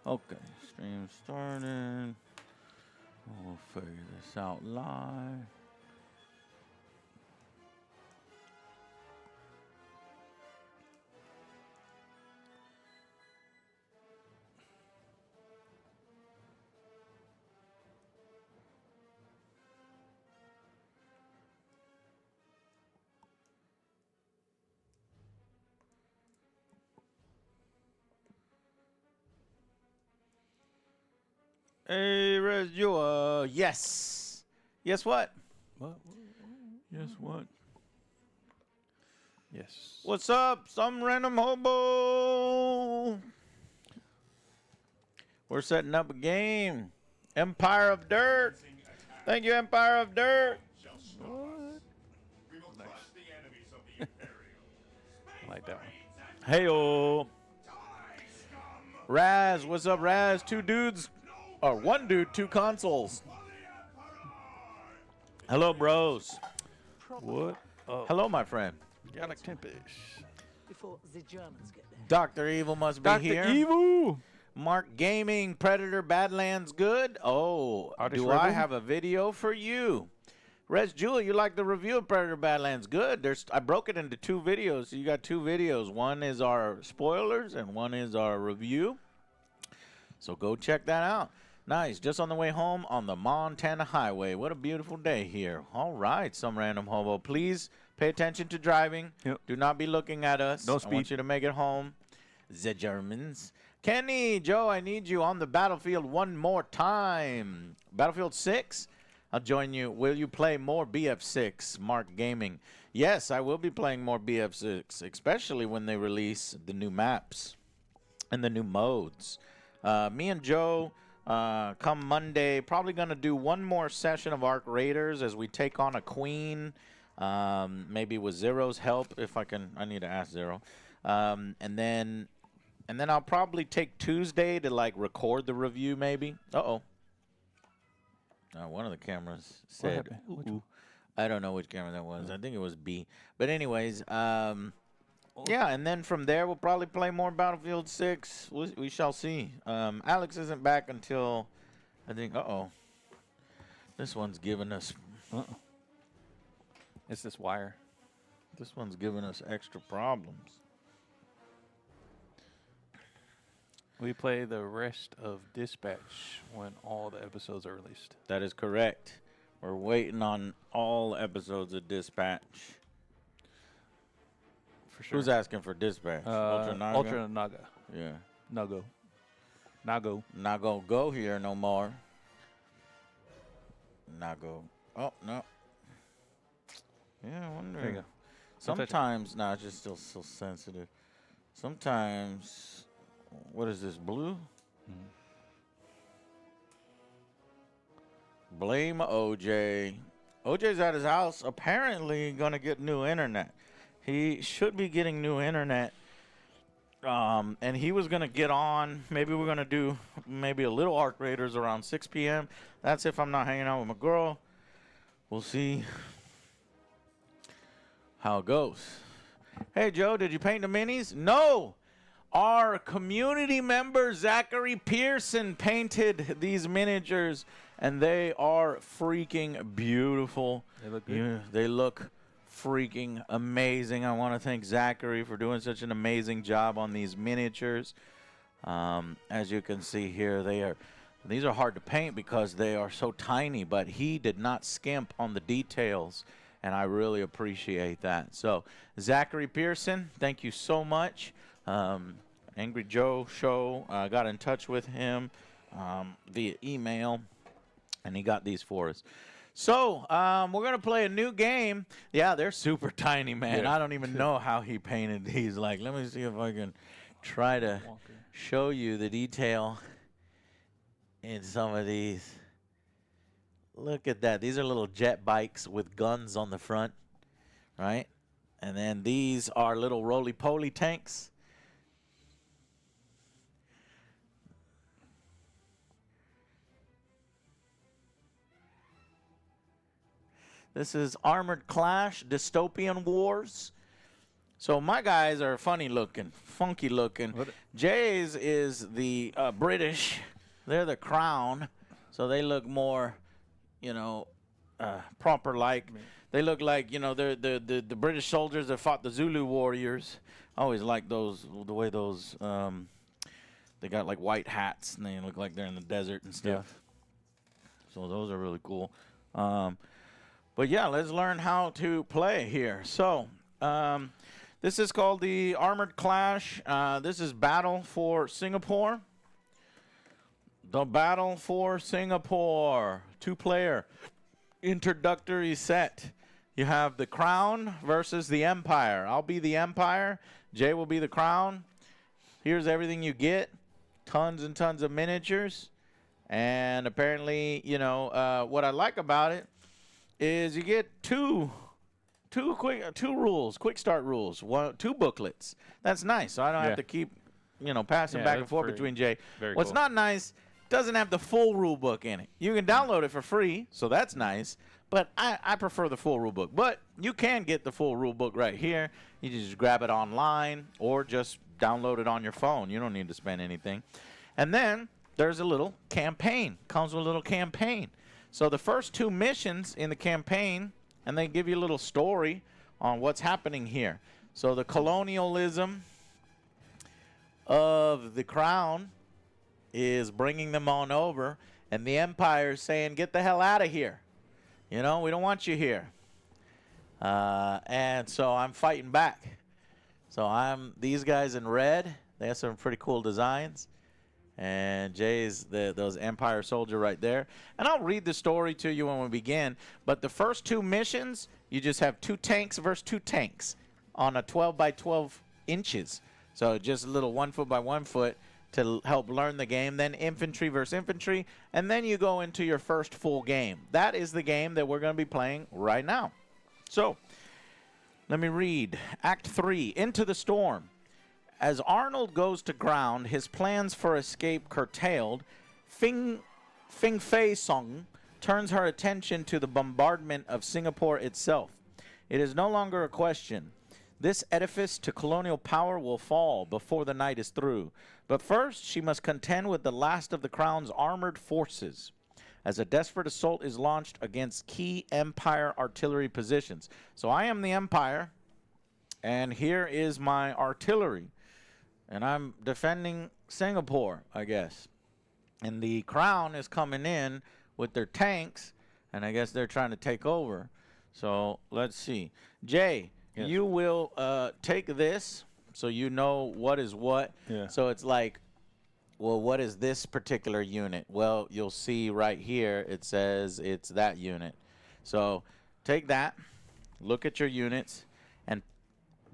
Okay, stream started. We'll figure this out live. Hey, Resjua. Yes. Yes, what? What? Yes, what? Yes. What's up? Some random hobo. We're setting up a game. Empire of Dirt. Thank you, Empire of Dirt. What? Nice. I like that one. Hey-o. Raz, what's up, Raz? Two dudes, or one dude, two consoles. Hello, bros. What? Oh, Hello, my friend. Gallic Tempish. Before the Germans get there. Dr. Evil must be Dr. here. Evil! Mark Gaming, Predator, Badlands, good. Oh, Artist do I Rebel? have a video for you? Res Jewel, you like the review of Predator Badlands? Good. I broke it into two videos. So you got two videos. One is our spoilers and one is our review. So go check that out. Nice. Just on the way home on the Montana Highway. What a beautiful day here. All right, some random hobo. Please pay attention to driving. Yep. Do not be looking at us. No I want speed. you to make it home. The Germans. Kenny, Joe, I need you on the battlefield one more time. Battlefield 6? I'll join you. Will you play more BF6? Mark Gaming. Yes, I will be playing more BF6, especially when they release the new maps and the new modes. Me and Joe, come Monday, probably going to do one more session of Arc Raiders as we take on a queen. Maybe with Zero's help, if I can. I need to ask Zero. And then I'll probably take Tuesday to like record the review. Maybe. Uh-oh. One of the cameras said. happened? Which one? I don't know which camera that was. I think it was B. But anyways, yeah, and then from there we'll probably play more Battlefield 6. We shall see. Alex isn't back until I think. Uh-oh. This one's giving us. It's this wire. This one's giving us extra problems. We play the rest of Dispatch when all the episodes are released. That is correct. We're waiting on all episodes of Dispatch. For sure. Who's asking for Dispatch? Ultra Naga? Ultra Naga. Yeah. Nago. Nago. Not gonna go here no more. Not go. Oh, no. Yeah, I wonder. There you go. Sometimes, nah, it's just still so sensitive. Sometimes, what is this, blue? Blame OJ. OJ's at his house, apparently gonna get new internet. He should be getting new internet. And he was gonna get on. Maybe we're gonna do maybe a little Arc Raiders around 6 p.m. That's if I'm not hanging out with my girl. We'll see how it goes. Hey Joe, did you paint the minis? No. Our community member Zachary Pearson painted these miniatures, and they are freaking beautiful. They look good. Yeah, they look freaking amazing. I want to thank Zachary for doing such an amazing job on these miniatures. As you can see here, these are hard to paint because they are so tiny, but he did not skimp on the details, and I really appreciate that. So, Zachary Pearson, thank you so much. Angry Joe Show got in touch with him via email, and he got these for us. So, we're going to play a new game. Yeah, they're super tiny, man. Yeah. I don't even know how he painted these. Like, let me see if I can try to show you the detail in some of these. Look at that. These are little jet bikes with guns on the front, right? And then these are little roly-poly tanks. This is Armored Clash Dystopian Wars. So my guys are funny looking, funky looking. What- Jay's is the British. They're the crown, so they look more, you know, proper like. They look like, you know, they're the British soldiers that fought the Zulu warriors. I always like those, the way those, they got like white hats and they look like they're in the desert and stuff. So those are really cool. But yeah, let's learn how to play here. So this is called the Armored Clash. This is Battle for Singapore. The Battle for Singapore. 2-player introductory set. You have the Crown versus the Empire. I'll be the Empire. Jay will be the Crown. Here's everything you get. Tons and tons of miniatures. And apparently, you know, what I like about it is you get two rules, quick start rules, 2 booklets. That's nice. So I don't have to keep, you know, passing back and forth between Jay. What's cool. not nice, doesn't have the full rule book in it. You can download it for free, so that's nice. But I prefer the full rule book. But you can get the full rule book right here. You just grab it online or just download it on your phone. You don't need to spend anything. And then there's a little campaign. Comes with a little campaign. So the first 2 missions in the campaign, and they give you a little story on what's happening here. So the colonialism of the Crown is bringing them on over, and the Empire is saying, get the hell out of here. You know, we don't want you here. And so I'm fighting back. So I'm these guys in red. They have some pretty cool designs. And Jay's those Empire soldier right there. And I'll read the story to you when we begin. But the first 2 missions, you just have 2 tanks versus 2 tanks on a 12 by 12 inches. So just a little 1 foot by 1 foot to help learn the game. Then infantry versus infantry. And then you go into your first full game. That is the game that we're going to be playing right now. So let me read. Act 3, Into the Storm. As Arnold goes to ground, his plans for escape curtailed, Fing Fei Song turns her attention to the bombardment of Singapore itself. It is no longer a question. This edifice to colonial power will fall before the night is through. But first, she must contend with the last of the Crown's armored forces, as a desperate assault is launched against key Empire artillery positions. So I am the Empire, and here is my artillery. And I'm defending Singapore, I guess. And the Crown is coming in with their tanks, and I guess they're trying to take over. So let's see. Jay, you will take this so you know what is what. Yeah. So it's like, well, what is this particular unit? Well, you'll see right here it says it's that unit. So take that, look at your units, and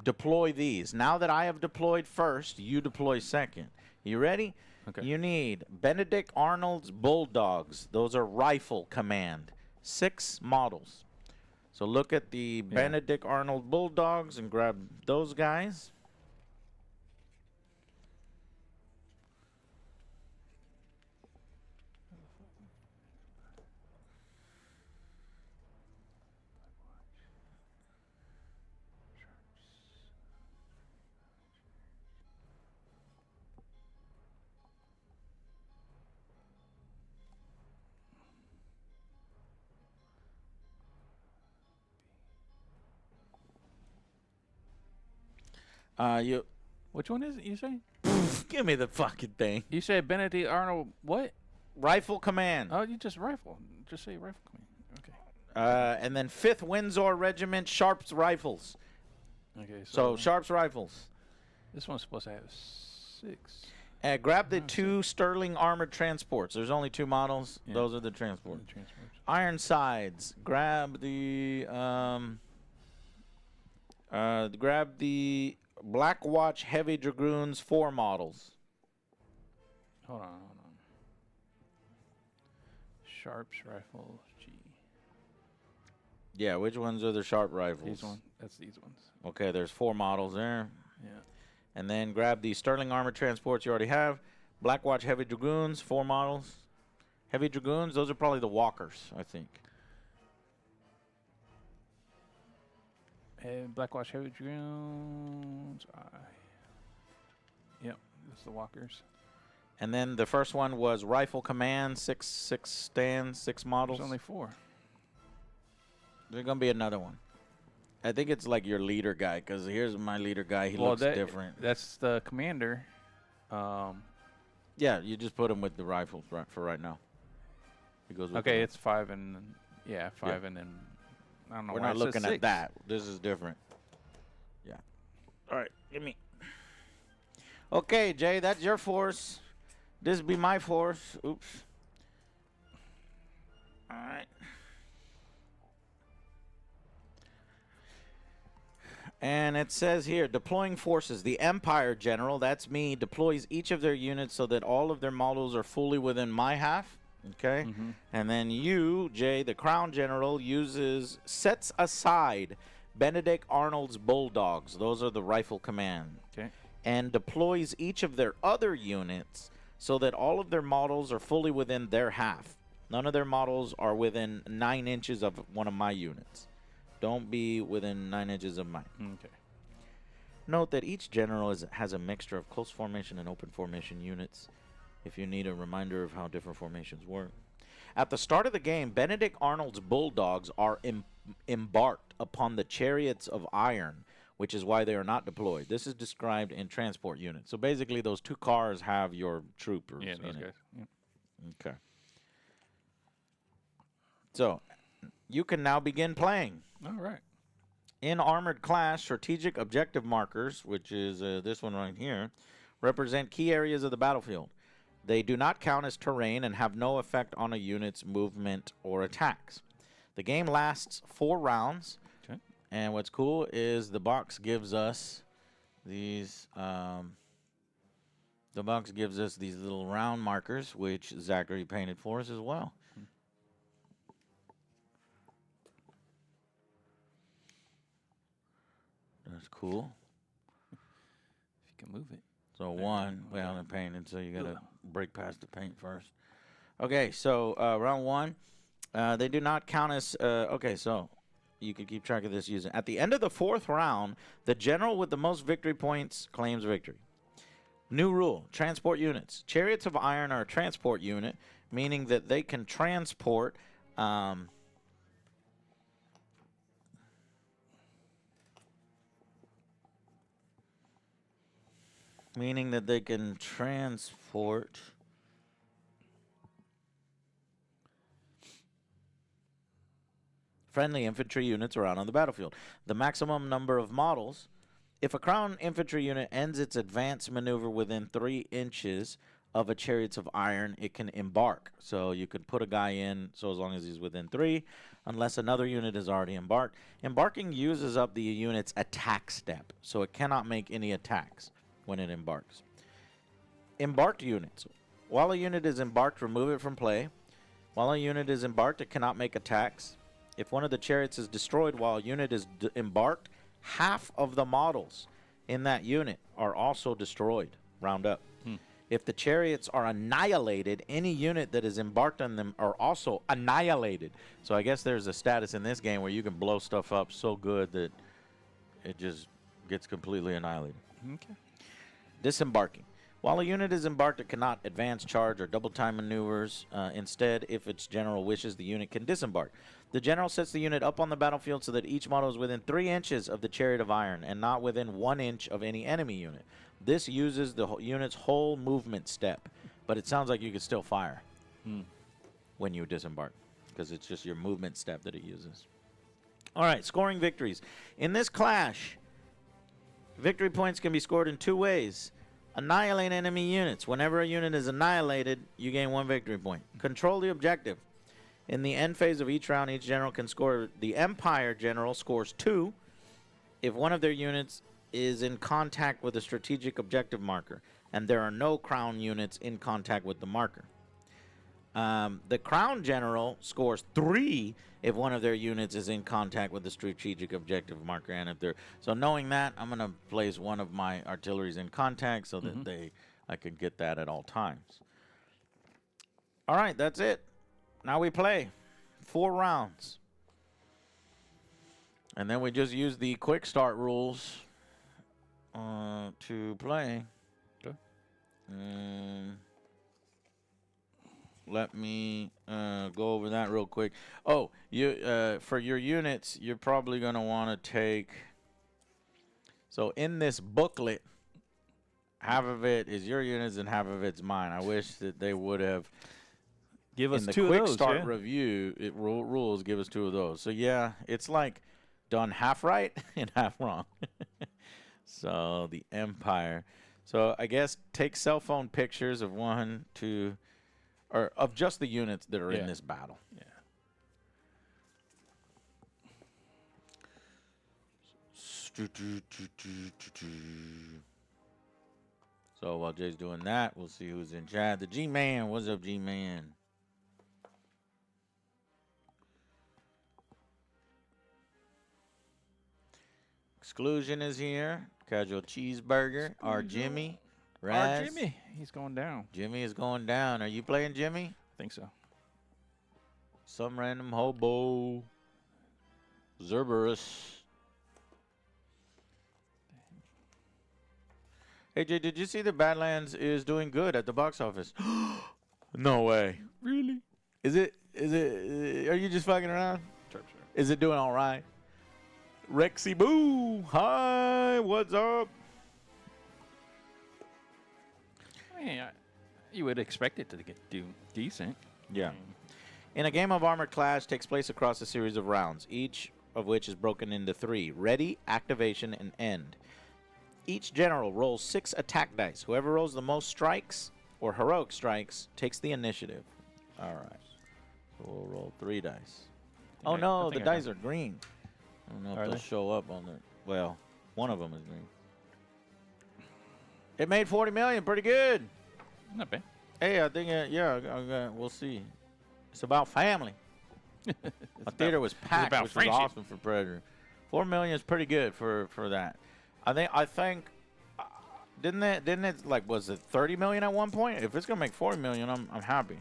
deploy these. Now that I have deployed first, you deploy second. You ready? Okay. You need Benedict Arnold's Bulldogs. Those are rifle command. 6 models. So look at the Benedict Arnold Bulldogs and grab those guys. Which one is it you say? Give me the fucking thing. You said Benedict Arnold what? Rifle command. Oh, you just rifle. Just say rifle command. Okay. And then 5th Windsor Regiment Sharps Rifles. Okay. So Sharps Rifles. This one's supposed to have 6. Grab the 2 Sterling Armored Transports. There's only 2 models. Yeah. Those are the transports. Transports. Ironsides. Grab the Black Watch Heavy Dragoons 4 models. Hold on. Sharps rifle G. Yeah, which ones are the sharp rifles? These ones. That's these ones. Okay, there's 4 models there. Yeah. And then grab the Sterling Armored Transports you already have. Black Watch Heavy Dragoons, 4 models. Heavy Dragoons, those are probably the walkers, I think. Blackwatch Heavy Dragoons. Yep, that's the walkers. And then the first one was Rifle Command, six stands, 6 models. There's only 4. There's going to be another one. I think it's like your leader guy, because here's my leader guy. He looks different. That's the commander. Yeah, you just put him with the rifles for right now. He goes with Okay, it's 5 and 5 and then I don't know. We're why not it says looking 6. at that. This is different. Yeah. All right, give me. Okay, Jay, that's your force. This be my force. Oops. All right. And it says here, deploying forces. The Empire General, that's me, deploys each of their units so that all of their models are fully within my half. Okay? And then you, Jay, the Crown General, sets aside Benedict Arnold's Bulldogs. Those are the Rifle Command. Okay. And deploys each of their other units so that all of their models are fully within their half. None of their models are within 9 inches of one of my units. Don't be within 9 inches of mine. Okay. Note that each general has a mixture of close formation and open formation units, if you need a reminder of how different formations work. At the start of the game, Benedict Arnold's Bulldogs are embarked upon the Chariots of Iron, which is why they are not deployed. This is described in transport units. So basically, those 2 cars have your troopers Yeah, in those it. guys. Yep. Okay. So, you can now begin playing. All right. In Armored Class, strategic objective markers, which is this one right here, represent key areas of the battlefield. They do not count as terrain and have no effect on a unit's movement or attacks. The game lasts 4 rounds. Okay. And what's cool is the box gives us these little round markers, which Zachary painted for us as well. That's cool. If you can move it. So one, well, they're painted, so you got to break past the paint first. Okay, so round 1. They do not count as, okay, so you can keep track of this using. At the end of the 4th round, the general with the most victory points claims victory. New rule, transport units. Chariots of Iron are a transport unit, meaning that they can transport friendly infantry units around on the battlefield. The maximum number of models. If a Crown infantry unit ends its advance maneuver within 3 inches of a Chariots of Iron, it can embark. So you could put a guy in, so as long as he's within 3, unless another unit is already embarked. Embarking uses up the unit's attack step, so it cannot make any attacks when it embarks. Embarked units. While a unit is embarked, remove it from play. While a unit is embarked, it cannot make attacks. If one of the chariots is destroyed while a unit is embarked, half of the models in that unit are also destroyed. Round up. If the chariots are annihilated, any unit that is embarked on them are also annihilated. So I guess there's a status in this game where you can blow stuff up so good that it just gets completely annihilated. Okay. Disembarking. While a unit is embarked, it cannot advance, charge, or double-time maneuvers. Instead, if its general wishes, the unit can disembark. The general sets the unit up on the battlefield so that each model is within 3 inches of the Chariot of Iron and not within 1 inch of any enemy unit. This uses the unit's whole movement step, but it sounds like you could still fire when you disembark because it's just your movement step that it uses. All right, scoring victories. In this clash, victory points can be scored in 2 ways. Annihilate enemy units. Whenever a unit is annihilated, you gain 1 victory point. Control the objective. In the end phase of each round, each general can score. The Empire General scores 2 if one of their units is in contact with a strategic objective marker, and there are no Crown units in contact with the marker. The Crown General scores 3 if one of their units is in contact with the strategic objective marker, and if they're so. Knowing that, I'm going to place one of my artilleries in contact so that I can get that at all times. All right, that's it. Now we play 4 rounds. And then we just use the quick start rules to play. Okay. Let me go over that real quick. Oh, you for your units, you're probably going to want to take. So in this booklet, half of it is your units and half of it's mine. I wish that they would have. Give us in the two quick of those, start yeah. review, rules give us 2 of those. So yeah, it's like done half right and half wrong. So the Empire. So I guess take cell phone pictures of 1, 2, or of just the units that are in this battle. Yeah. So while Jay's doing that, we'll see who's in chat. The G-Man. What's up, G-Man? Exclusion is here. Casual Cheeseburger. Our Jimmy. Raz. Our Jimmy. He's going down. Jimmy is going down. Are you playing Jimmy? I think so. Some random hobo. Zerberus. Hey, Jay, did you see that Badlands is doing good at the box office? No way. Really? Is it? Are you just fucking around? Sure. Is it doing all right? Rexy Boo. Hi. What's up? Yeah, you would expect it to do decent. Yeah. In a game of Armored Clash takes place across a series of rounds, each of which is broken into 3. Ready, activation, and end. Each general rolls 6 attack dice. Whoever rolls the most strikes or heroic strikes takes the initiative. All right. So we'll roll 3 dice. Oh, no, the dice are green. I don't know if they'll show up on there. Well, one of them is green. It made 40 million. Pretty good. Not bad. Hey, I think, we'll see. It's about family. My theater was packed, which was awesome for Predator. 4 million is pretty good for that. I think, didn't it like, was it 30 million at one point? If it's gonna make 40 million, I'm happy.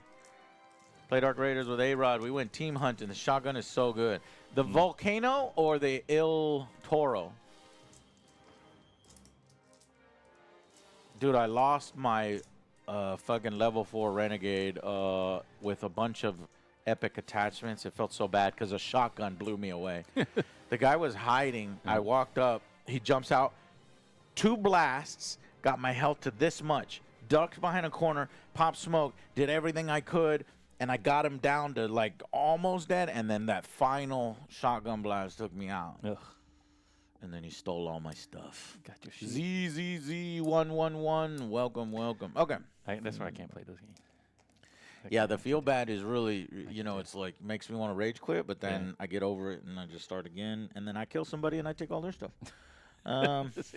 Played Dark Raiders with A-Rod. We went team hunting. The shotgun is so good. The Volcano or the Il Toro? Dude, I lost my fucking level 4 Renegade with a bunch of epic attachments. It felt so bad because a shotgun blew me away. The guy was hiding. I walked up. He jumps out. 2 blasts. Got my health to this much. Ducked behind a corner. Popped smoke. Did everything I could. And I got him down to like almost dead. And then that final shotgun blast took me out. Ugh. And then he stole all my stuff. Got your shit. ZZZ111. Welcome. Okay. That's why I can't play those games. Yeah, the feel bad is really, it's like makes me want to rage quit, but then I get over it and I just start again, and then I kill somebody and I take all their stuff. That's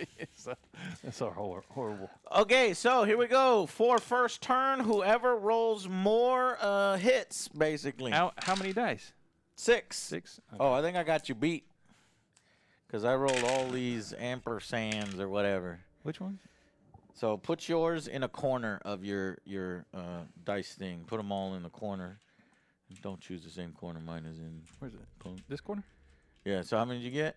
so horrible. Okay, so here we go. For first turn, whoever rolls more hits, basically. How many dice? 6. 6? Okay. Oh, I think I got you beat. Because I rolled all these ampersands or whatever. Which one? So put yours in a corner of your dice thing. Put them all in the corner. Don't choose the same corner mine is in. Where's it? This corner? Yeah, so how many did you get?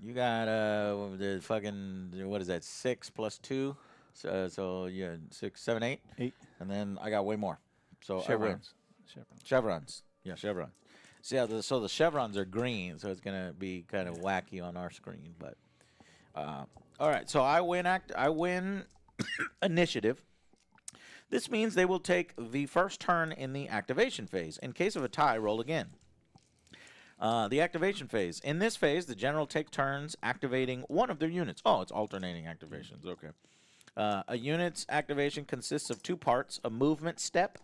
You got the fucking, what is that, 6 plus 2? So yeah, 6, 7, 8? 8. And then I got way more. So Chevrons. Chevrons. Yeah, chevrons. So yeah, so the chevrons are green, so it's going to be kind of wacky on our screen. But all right, so I win initiative. This means they will take the first turn in the activation phase. In case of a tie, roll again. The activation phase. In this phase, the general take turns activating one of their units. Oh, it's alternating activations. Okay. A unit's activation consists of 2 parts, a movement step,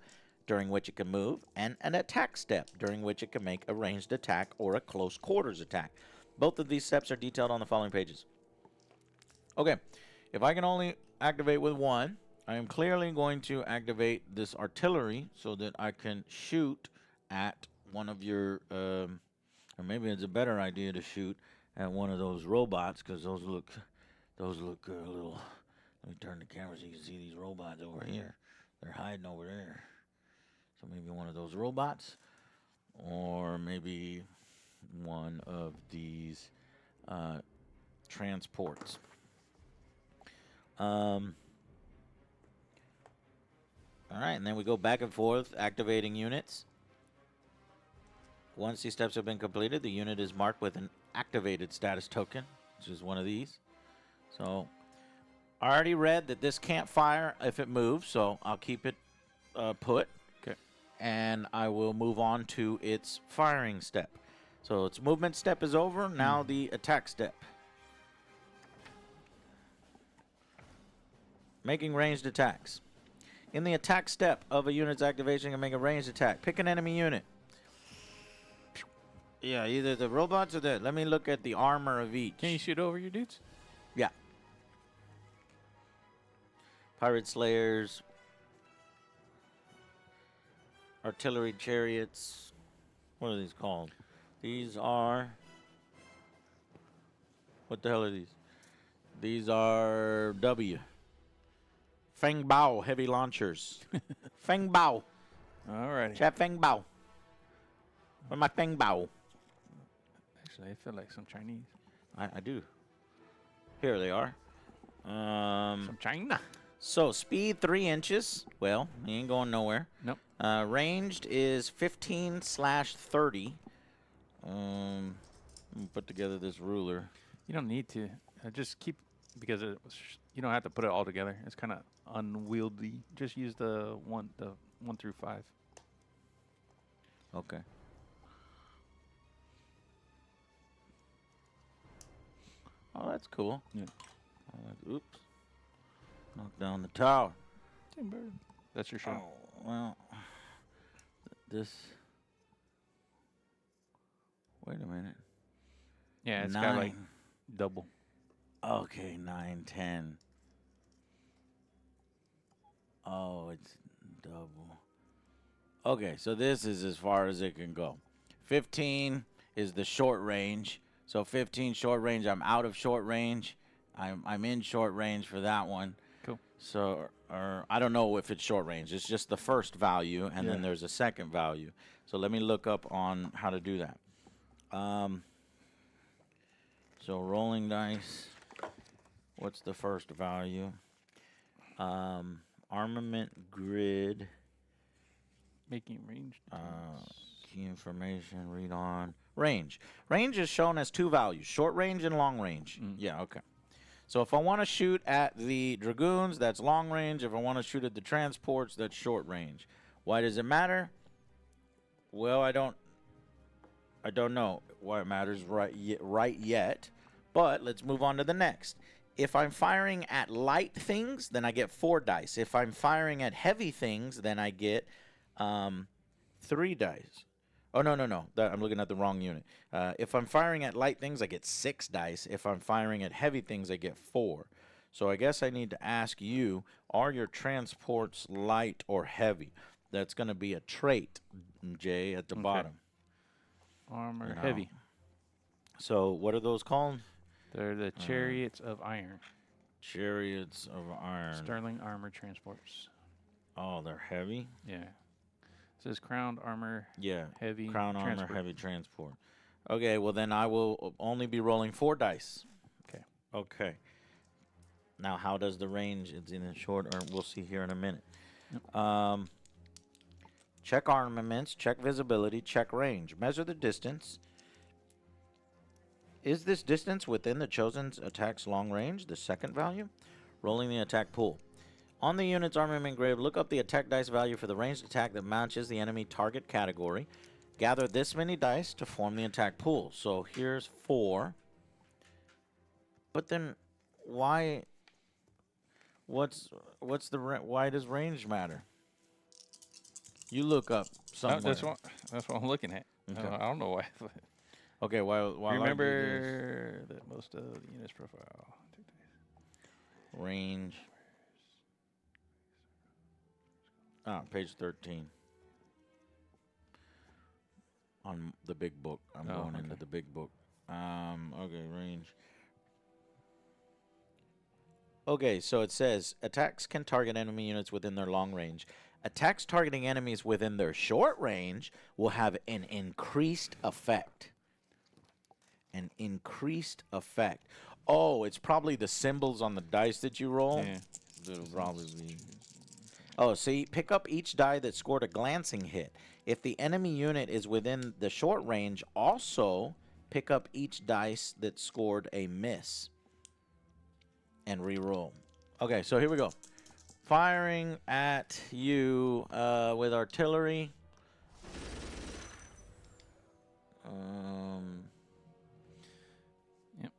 during which it can move, and an attack step, during which it can make a ranged attack or a close quarters attack. Both of these steps are detailed on the following pages. Okay. If I can only activate with one, I am clearly going to activate this artillery so that I can shoot at one of your, or maybe it's a better idea to shoot at one of those robots because those look a little. Let me turn the camera so you can see these robots over here. They're hiding over there. So maybe one of those robots, or maybe one of these transports. All right, and then we go back and forth, activating units. Once these steps have been completed, the unit is marked with an activated status token, which is one of these. So I already read that this can't fire if it moves, so I'll keep it put. Okay. And I will move on to its firing step. So its movement step is over, now the attack step. Making ranged attacks. In the attack step of a unit's activation, you can make a ranged attack. Pick an enemy unit. Yeah, either the robots or the... Let me look at the armor of each. Can you shoot over your dudes? Yeah. Pirate Slayers. Artillery chariots. What are these called? These are... What the hell are these? These are W. Feng Bao heavy launchers. Feng Bao. Alrighty. Chat Feng Bao. Where's my Feng Bao? Actually, I feel like some Chinese. I do. Here they are. Some China. So speed 3 inches. Well, he ain't going nowhere. Nope. Ranged is 15/30. Let me put together this ruler. You don't need to. Just keep, because you don't have to put it all together. It's kind of unwieldy. Just use the 1 through 5. Okay. Oh, that's cool. Yeah. Oops. Knock down the tower. Timber. That's your show. Oh, well. This. Wait a minute. Yeah, it's 9. got like double. Okay, 9, 10. Oh, it's double. Okay, so this is as far as it can go. 15 is the short range. So 15 short range. I'm out of short range. I'm in short range for that one. Cool. So I don't know if it's short range. It's just the first value, and then there's a second value. So let me look up on how to do that. So rolling dice. What's the first value? Armament grid. Making range. Key information. Read on. Range. Range is shown as 2 values: short range and long range. Yeah. Okay. So if I want to shoot at the dragoons, that's long range. If I want to shoot at the transports, that's short range. Why does it matter? Well, I don't know why it matters right yet. But let's move on to the next. If I'm firing at light things, then I get 4 dice. If I'm firing at heavy things, then I get 3 dice. Oh, no. I'm looking at the wrong unit. If I'm firing at light things, I get 6 dice. If I'm firing at heavy things, I get 4. So I guess I need to ask you, are your transports light or heavy? That's going to be a trait, Jay, at the bottom. Armor heavy. So what are those called? They're the chariots of iron. Chariots of iron. Sterling armor transports. Oh, they're heavy? Yeah. It says crowned armor. Yeah. Heavy. Crown transport. armor, heavy transport. Okay, well then I will only be rolling 4 dice. Okay. Okay. Now, how does the range? It's in a short, or we'll see here in a minute. Yep. Check armaments, check visibility, check range. Measure the distance. Is this distance within the chosen attack's long range, the second value? Rolling the attack pool. On the unit's armament grid, look up the attack dice value for the ranged attack that matches the enemy target category. Gather this many dice to form the attack pool. So here's 4. But then why? What's why does range matter? You look up somewhere. That's what I'm looking at. Okay. I don't know why. Okay, why Remember that most of the unit's profile. Range. Page 13. On the big book. I'm going into the big book. Okay, range. Okay, so it says attacks can target enemy units within their long range. Attacks targeting enemies within their short range will have an increased effect. an increased effect. Oh, it's probably the symbols on the dice that you roll. Yeah. It'll probably be. Oh, see, pick up each die that scored a glancing hit. If the enemy unit is within the short range, also pick up each dice that scored a miss and re-roll. Okay, so here we go. Firing at you with artillery. Yep.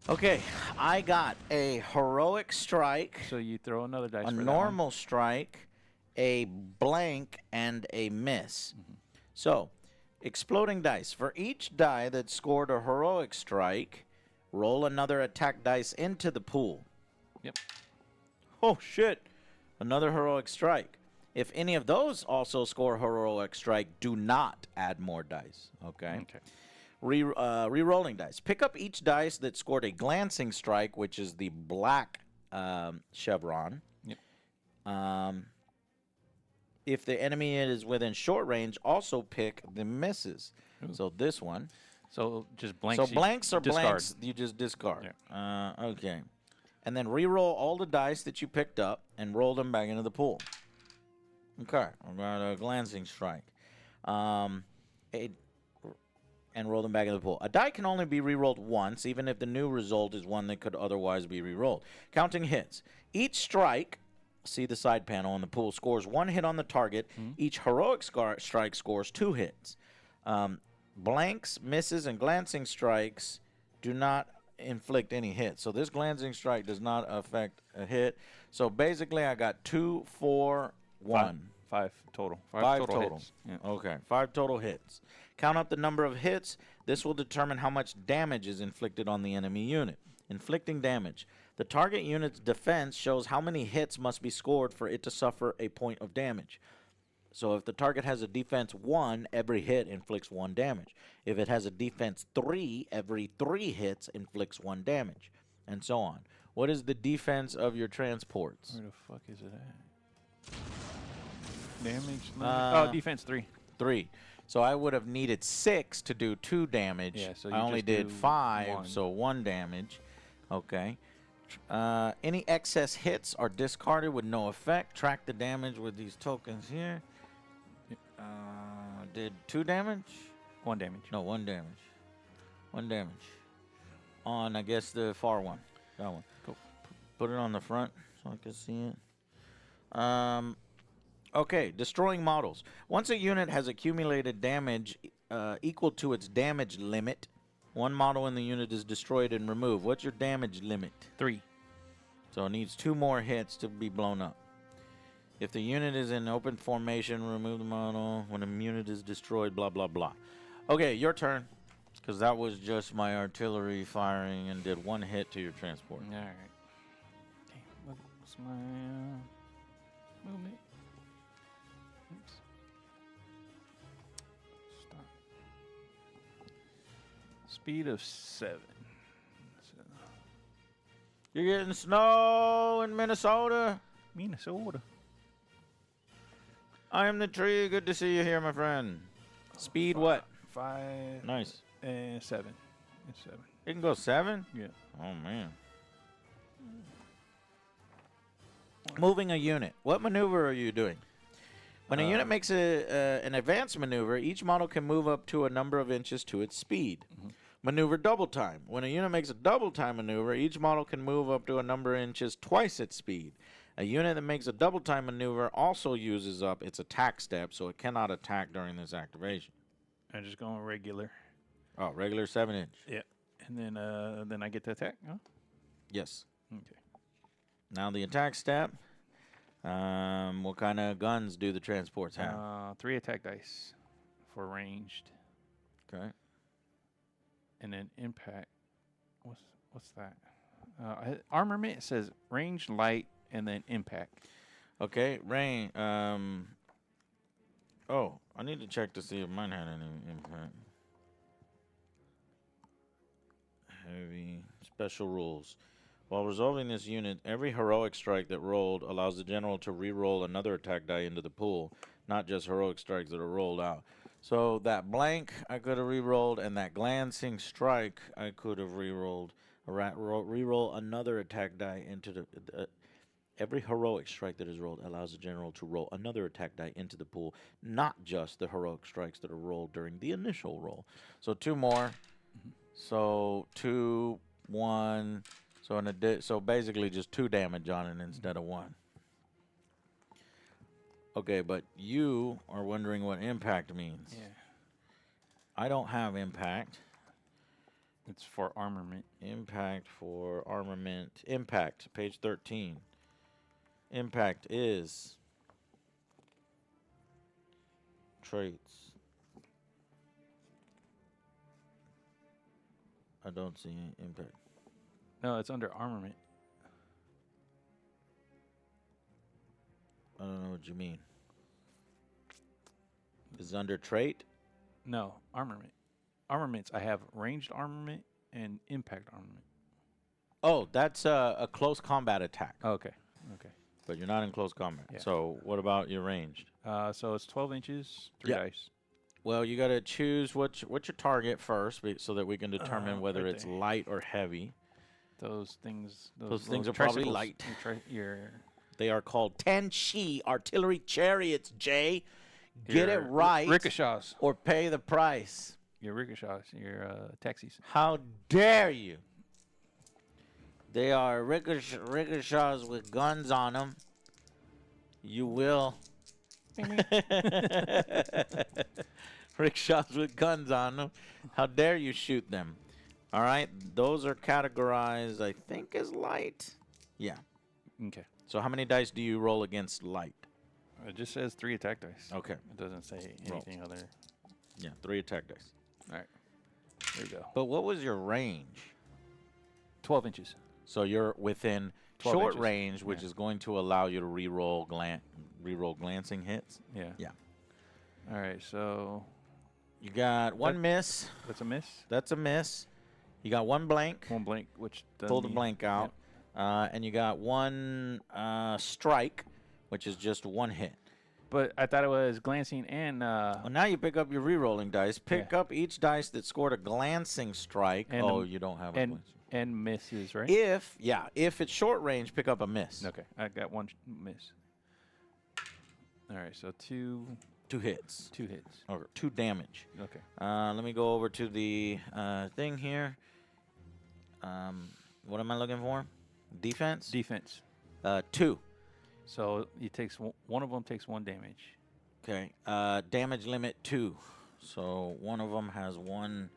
Okay, I got a heroic strike, So you throw another dice a for that one. normal strike, a blank, and a miss. So, exploding dice. For each die that scored a heroic strike, roll another attack dice into the pool. Yep. Oh, shit. Another heroic strike. If any of those also score heroic strike, do not add more dice. Okay? Okay. Re-rolling dice. Pick up each dice that scored a glancing strike, which is the black chevron. Yep. If the enemy is within short range, also pick the misses. Ooh. So this one. So just blanks. So you blanks are discard. blanks. You just discard. Okay. And then re-roll all the dice that you picked up and roll them back into the pool. Okay. I got a glancing strike. And roll them back in the pool. A die can only be re-rolled once, even if the new result is one that could otherwise be re-rolled. Counting hits. Each strike, see the side panel on the pool, scores 1 hit on the target. Each heroic strike scores 2 hits. Blanks, misses, and glancing strikes do not inflict any hits. So this glancing strike does not affect a hit. So basically I got 2, 4, 1. Five total. Five total. Hits. Yeah. Okay, 5 total hits. Count up the number of hits. This will determine how much damage is inflicted on the enemy unit. Inflicting damage. The target unit's defense shows how many hits must be scored for it to suffer a point of damage. So if the target has a defense 1, every hit inflicts 1 damage. If it has a defense 3, every 3 hits inflicts 1 damage. And so on. What is the defense of your transports? Where the fuck is it at? Damage. Defense 3. 3. So I would have needed 6 to do 2 damage. Yeah, so I you only just did do 5, 1. so 1 damage. Okay. Any excess hits are discarded with no effect. Track the damage with these tokens here. Did 2 damage? 1 damage. No, 1 damage. 1 damage. On, I guess, the far one. That one. Cool. Put it on the front so I can see it. Okay, destroying models. Once a unit has accumulated damage equal to its damage limit, one model in the unit is destroyed and removed. What's your damage limit? 3. So it needs 2 more hits to be blown up. If the unit is in open formation, remove the model. When a unit is destroyed, blah, blah, blah. Okay, your turn. Because that was just my artillery firing and did 1 hit to your transport. All right. Damn, what's my movement? Oops. Stop. Speed of 7. So, You're getting snow in Minnesota. Minnesota. I am the tree. Good to see you here, my friend. Speed what? 5. Nice. And 7. It's 7. You can go 7? Yeah. Oh, man. Moving a unit. What maneuver are you doing? When a unit makes an advanced maneuver, each model can move up to a number of inches to its speed. Maneuver double time. When a unit makes a double time maneuver, each model can move up to a number of inches twice its speed. A unit that makes a double time maneuver also uses up its attack step, so it cannot attack during this activation. I'm just going regular. Oh, regular 7-inch. Yeah. And then I get to attack? Huh? Yes. Okay. Now the attack step. What kind of guns do the transports have? 3 attack dice for ranged. Okay. And then impact. What's that? Armament says range, light, and then impact. Okay, rain. Oh, I need to check to see if mine had any impact. Heavy. Special rules. While resolving this unit, every heroic strike that rolled allows the general to re-roll another attack die into the pool, not just heroic strikes that are rolled out. So that blank I could have re-rolled, and that glancing strike I could have re-rolled. Re-roll another attack die into the... every heroic strike that is rolled allows the general to roll another attack die into the pool, not just the heroic strikes that are rolled during the initial roll. So 2 more. So 2, 1. So basically just 2 damage on it instead of 1. Okay, but you are wondering what impact means. Yeah. I don't have impact. It's for armament. Impact for armament. Impact, page 13. Impact is traits. I don't see any impact. No, it's under armament. I don't know what you mean. Is it under trait? No, armament. Armaments, I have ranged armament and impact armament. Oh, that's a close combat attack. Okay. Okay. But you're not in close combat. Yeah. So what about your ranged? So it's 12 inches, 3 Yeah. dice. Well, you got to choose what's your target first, so that we can determine whether right it's there. light or heavy. Those things. Those things little are probably tricycles, light. Your They are called Tenshi artillery chariots, Jay. Get it your right rickshaws. or pay the price. Your rickshaws. Your taxis. How dare you? They are rickshaws with guns on them. You will. Rickshaws with guns on them. How dare you shoot them? All right. Those are categorized, I think, as light. Yeah. Okay. So how many dice do you roll against light? It just says 3 attack dice. Okay. It doesn't say Roll. anything other. Yeah, 3 attack dice. All right. There you go. But what was your range? 12 inches. So you're within 12 short inches. range, which Yeah. is going to allow you to re-roll glancing hits. Yeah. Yeah. All right. So You got 1 miss. that's a miss. That's a miss. You got 1 blank. 1 blank, which Pull the doesn't blank out. And you got 1 strike, which is just 1 hit. But I thought it was glancing and Well, now you pick up your re-rolling dice. Pick up each dice that scored a glancing strike. And you don't have a and glancing. and misses, right? If it's short range, pick up a miss. Okay, I got 1 miss. All right, so 2 hits. 2 hits. Or 2 damage. Okay. Let me go over to the thing here. What am I looking for? Defense? Defense. 2. So it takes one of them takes 1 damage. Okay. Damage limit 2. So one of them has 1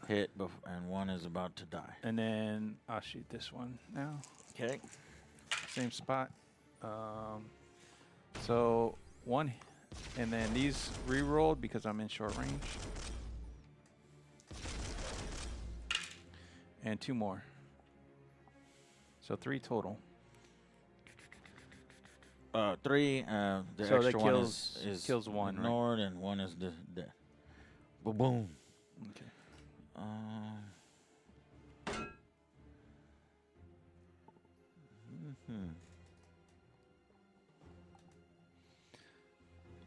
hit and 1 is about to die. And then I'll shoot this one now. Okay. Same spot. So 1, and then these re-rolled because I'm in short range. And 2 more. So 3 total. 3. The So that extra one kills- is kills 1, right? ignored, and 1 is the boom. Okay.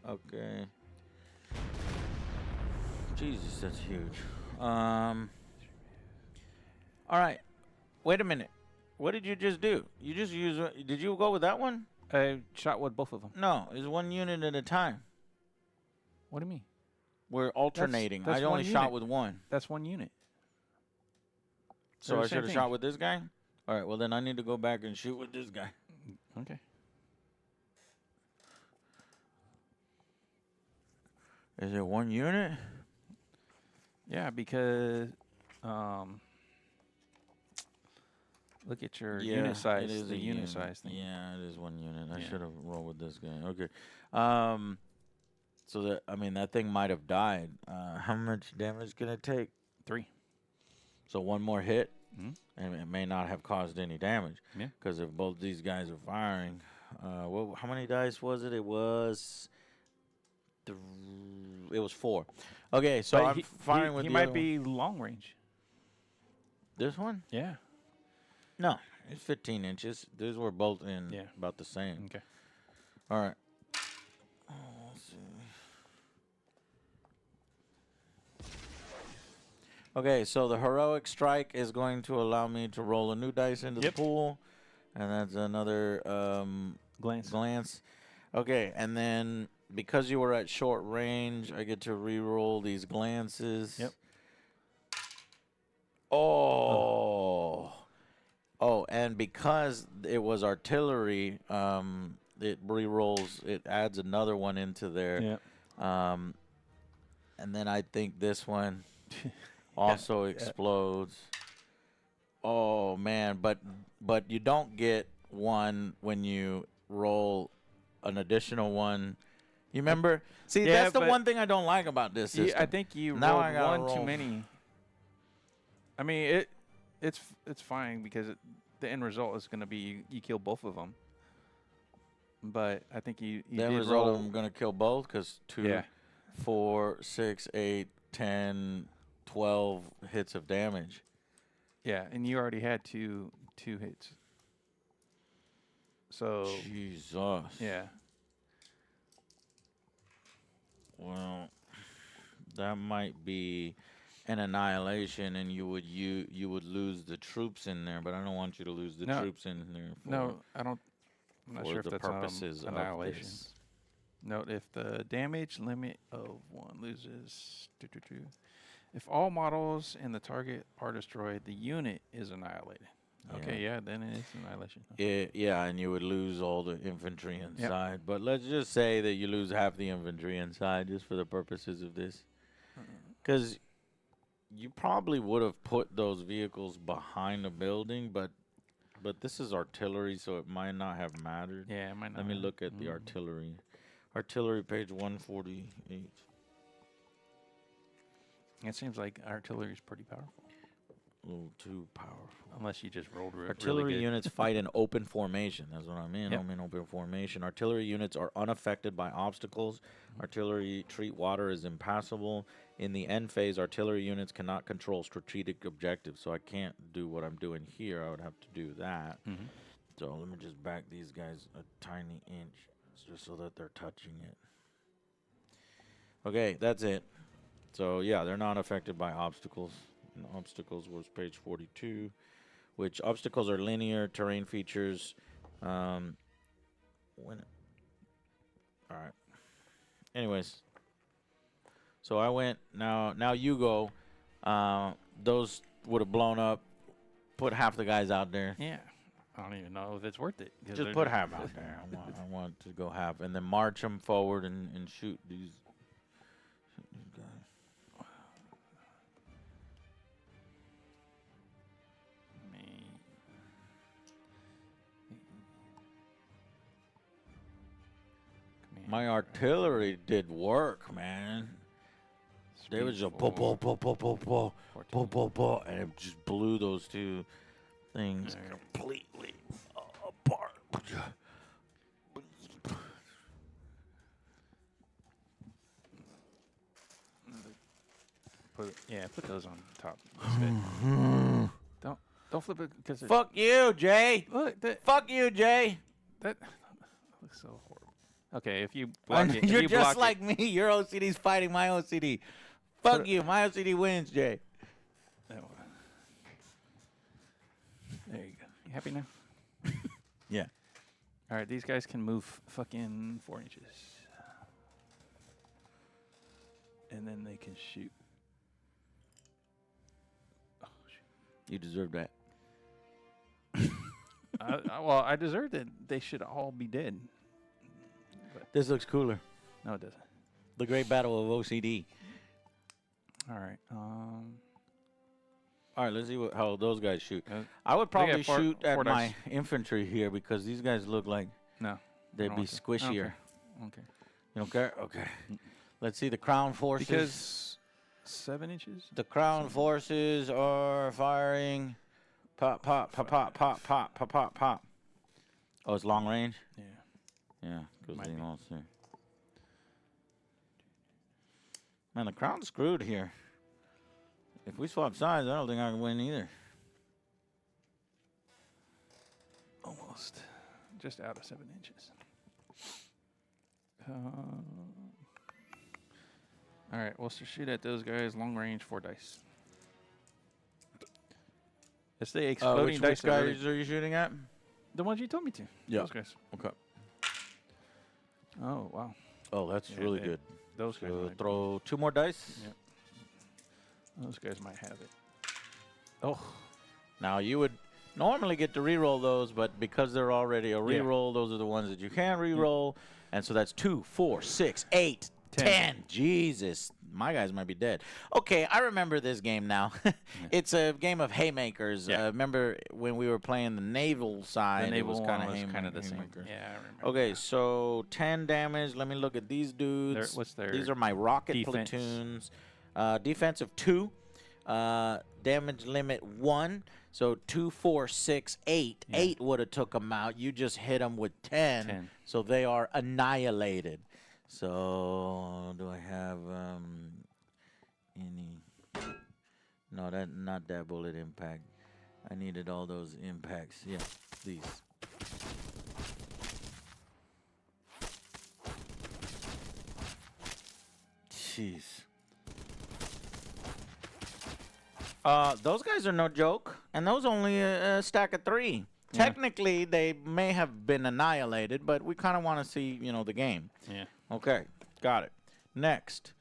Okay. Jesus, that's huge. All right. Wait a minute. What did you just do? You just use. Did you go with that one? I shot with both of them. No, it's 1 unit at a time. What do you mean? We're alternating. that's I only one shot unit. with 1. That's 1 unit. So They're I the same should have thing. shot with this guy? All right, well, then I need to go back and shoot with this guy. Okay. Is it 1 unit? Yeah, because look at your unit size. It is The a unit size thing. Yeah, it is 1 unit. I Yeah. should have rolled with this guy. Okay. So that thing might have died. How much damage can it take? 3. So 1 more hit, Mhm. and it may not have caused any damage. Yeah. Because if both these guys are firing, how many dice was it? It was. It was 4. Okay, so But I'm firing with he the might other one. be long range. This one? Yeah. No, it's 15 inches. These were both in Yeah. about the same. Okay. All right. Let's see. Okay, so the heroic strike is going to allow me to roll a new dice into the pool, and that's another glance. Okay, and then because you were at short range, I get to re-roll these glances. Yep. Oh, and because it was artillery, it re-rolls. It adds another one into there. Yep. And then I think this one also explodes. Oh man, but you don't get one when you roll an additional one. You remember? See, Yeah, that's the but one thing I don't like about this system. I think you Now rolled I gotta one too roll. many. I mean, it's fine because the end result is going to be you kill both of them. But I think you The end did result roll. I'm gonna kill both because 2, 4, 6, 8, 10, 12 hits of damage. Yeah, and you already had two hits. So Jesus. yeah. Well, that might be an annihilation, and you would lose the troops in there. But I don't want you to lose the troops in there. No, I don't. I'm not for sure if the that's purposes of annihilation. this. Note if the damage limit of 1 loses. If all models in the target are destroyed, the unit is annihilated. Okay, yeah, then it is annihilation. Yeah, and you would lose all the infantry inside. But let's just say that you lose half the infantry inside just for the purposes of this. Because you probably would have put those vehicles behind a building, but this is artillery, so it might not have mattered. Yeah, it might not. Let me look at the artillery. Artillery, page 148. It seems like artillery is pretty powerful. A little too powerful. Unless you just rolled Artillery really good. units fight in open formation. That's what I mean. Yep. I'm in open formation. Artillery units are unaffected by obstacles. Artillery treat water as impassable. In the end phase, artillery units cannot control strategic objectives. So I can't do what I'm doing here. I would have to do that. So let me just back these guys a tiny inch just so that they're touching it. Okay, that's it. So yeah, they're not affected by obstacles. And obstacles was page 42, which obstacles are linear terrain features. All right. Anyways, so I went. Now you go. Those would have blown up. Put half the guys out there. Yeah. I don't even know if it's worth it. Just put half out there. I want to go half, and then march them forward and shoot these guys. My artillery did work, man. They was just and it just blew those two things completely apart. Put those on top. Don't flip it because Fuck you, Jay. Look, Fuck you, Jay. That looks so horrible. Okay, if you block it, You're you just block like me. Your OCD's fighting my OCD. Fuck you. My OCD wins, Jay. There you go. You happy now? Yeah. All right, these guys can move fucking 4 inches. And then they can shoot. Oh, shoot. You deserve that. Well, I deserved it. They should all be dead. This looks cooler. No, it doesn't. The Great Battle of OCD. All right. All right, let's see how those guys shoot. I would probably shoot at four my dice. infantry here because these guys look like they'd be squishier. Okay. You don't care? Okay. Let's see the Crown forces. Because 7 inches? The Crown forces are firing. Pop, pop, pop, pop, pop, pop, pop, pop, pop. Oh, it's long range? Yeah. Yeah, because they don't see. Man, the Crown's screwed here. If we swap sides, I don't think I can win either. just out of 7 inches. All right, we'll shoot at those guys. Long range, 4 dice. It's the exploding dice. Which guys are you shooting at? The ones you told me to. Yeah. Those guys. Okay. Oh, wow. Oh, that's really good. Those guys. So throw 2 more dice. Yep. Those guys might have it. Oh. Now, you would normally get to re-roll those, but because they're already a re-roll, those are the ones that you can re-roll. And so that's 2, 4, 6, 8, 10. Jesus. My guys might be dead. Okay, I remember this game now. It's a game of haymakers. Yeah. Remember when we were playing the naval side? The naval it was kind of the same. haymakers. Yeah, I remember. Okay, so 10 damage. Let me look at these dudes. What's their These are my rocket defense? platoons. Defensive 2. Damage limit 1. So 2, 4, 6, 8. Yeah. 8 would have took them out. You just hit them with 10. So they are annihilated. So do I have any? No, not that bullet impact. I needed all those impacts. Yeah, these. Jeez. Those guys are no joke, and those only a stack of 3. Yeah. Technically, they may have been annihilated, but we kind of want to see, the game. Yeah. Okay, got it. Next,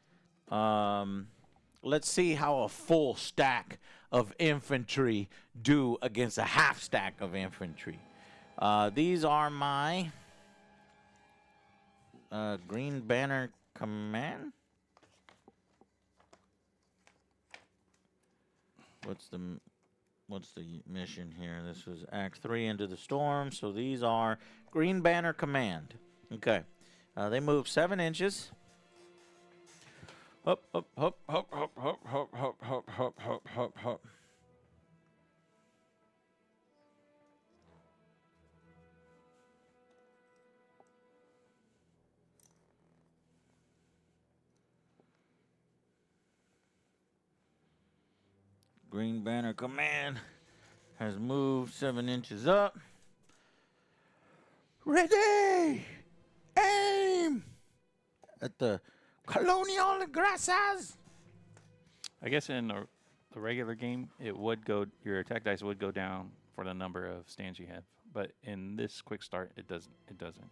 let's see how a full stack of infantry do against a half stack of infantry. These are my Green Banner Command. What's the mission here? This was Act 3 Into the Storm. So these are Green Banner Command. Okay. They move 7 inches. Hop, hop, hop, hop, hop, hop, hop, hop, hop, hop, hop, hop, hop. Green Banner Command has moved 7 inches up. Ready! Aim! At the Colonial Grassas. I guess in the regular game, it would go. Your attack dice would go down for the number of stands you have, but in this quick start, it doesn't. It doesn't.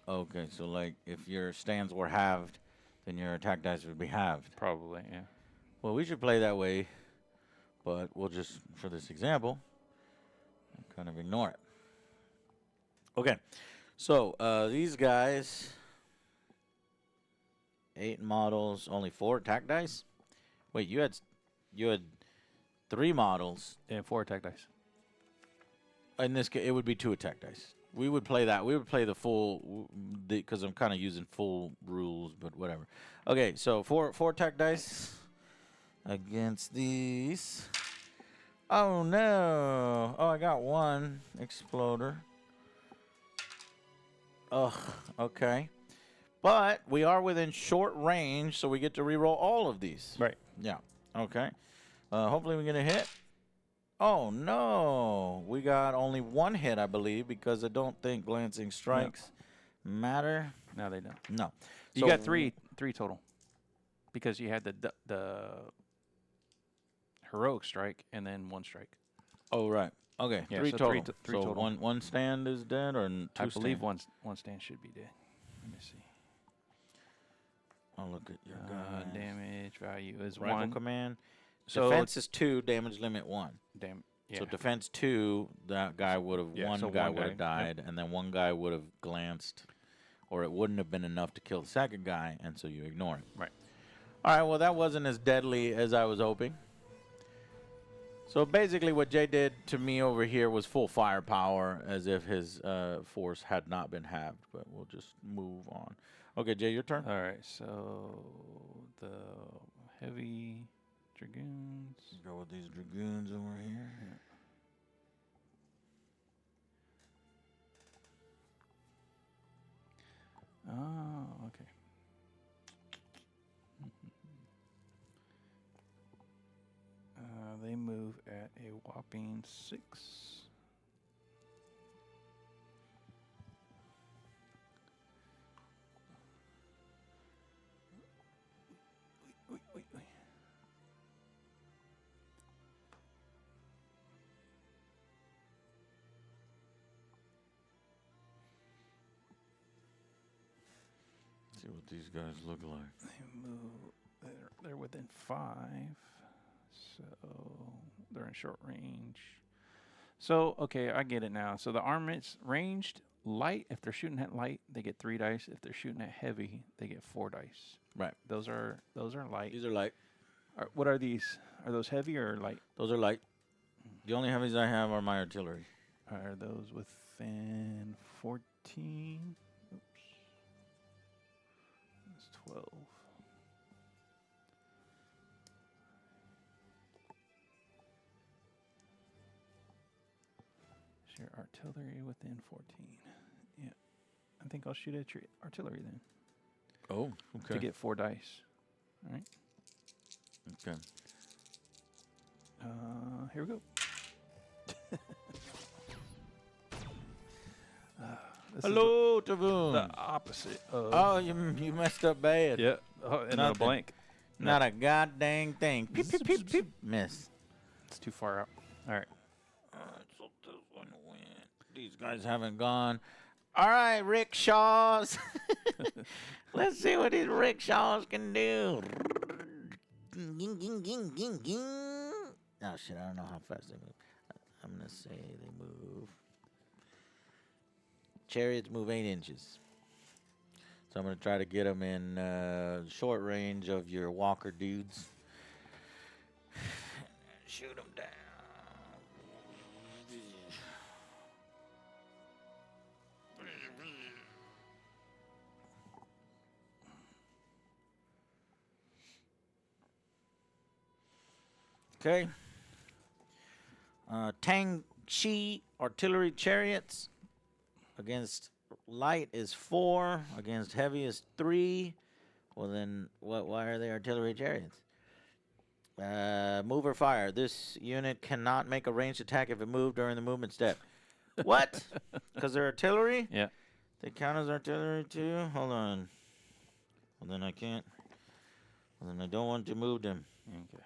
Okay, so like if your stands were halved, then your attack dice would be halved. Probably, yeah. Well, we should play that way, but we'll just, for this example, kind of ignore it. Okay, so these guys, 8 models, only 4 attack dice. Wait, you had 3 models. And 4 attack dice. In this case, it would be 2 attack dice. We would play that. We would play the full, because I'm kind of using full rules, but whatever. Okay, so 4 attack dice against these. Oh no! Oh, I got 1 exploder. Ugh. Okay. But we are within short range, so we get to reroll all of these. Right. Yeah. Okay. Hopefully we get a hit. Oh, no. We got only 1 hit, I believe, because I don't think glancing strikes matter. No, they don't. No. You So got three total. Because you had the heroic strike and then 1 strike. Oh, right. Okay. Yeah, 3 so total. three so total. One stand is dead, or 2 I believe stands? one stand should be dead. Let me see. I'll look at your guys. Damage value is Rifle 1. command. So Defense is 2, damage limit 1. Yeah. So defense 2, that guy would have, Yeah, one so guy one would have guy, died, and then 1 guy would have glanced, or it wouldn't have been enough to kill the second guy, and so you ignore it. Right. All right, well, that wasn't as deadly as I was hoping. So basically what Jay did to me over here was full firepower, as if his force had not been halved, but we'll just move on. Okay, Jay, your turn. All right, so the heavy dragoons. Go with these dragoons over here. Yeah. Oh, okay. They move at a whopping 6. what these guys look like. They move. They're within 5, so they're in short range. So okay, I get it now. So the armament's ranged light. If they're shooting at light, they get 3 dice. If they're shooting at heavy, they get 4 dice. Right. Those are light. These are light. What are these? Are those heavy or light? Those are light. The only heavies I have are my artillery. Are those within 14? Oops. That's 12. Is your artillery within 14? Yeah. I think I'll shoot at your artillery then. Oh, okay. To get 4 dice. All right. Okay. Here we go. This Hello, is Tavoon. the opposite of... Oh, you messed up bad. Yeah. Oh, and then a Nothing. blank. Not a goddamn thing. Peep, peep, peep, peep. Miss. It's too far out. All right. So this one went. These guys haven't gone. All right, rickshaws. Let's see what these rickshaws can do. Oh, shit, I don't know how fast they move. I'm going to say they move. Chariots move 8 inches. So I'm going to try to get them in short range of your walker dudes. Shoot them down. Okay. Tang Shi artillery chariots against light is 4, against heavy is 3. Well then, why are they artillery chariots? Move or fire. This unit cannot make a ranged attack if it moved during the movement step. What? Because they're artillery? Yeah. They count as artillery too? Hold on. Well then I can't. Well then I don't want to move them. Okay.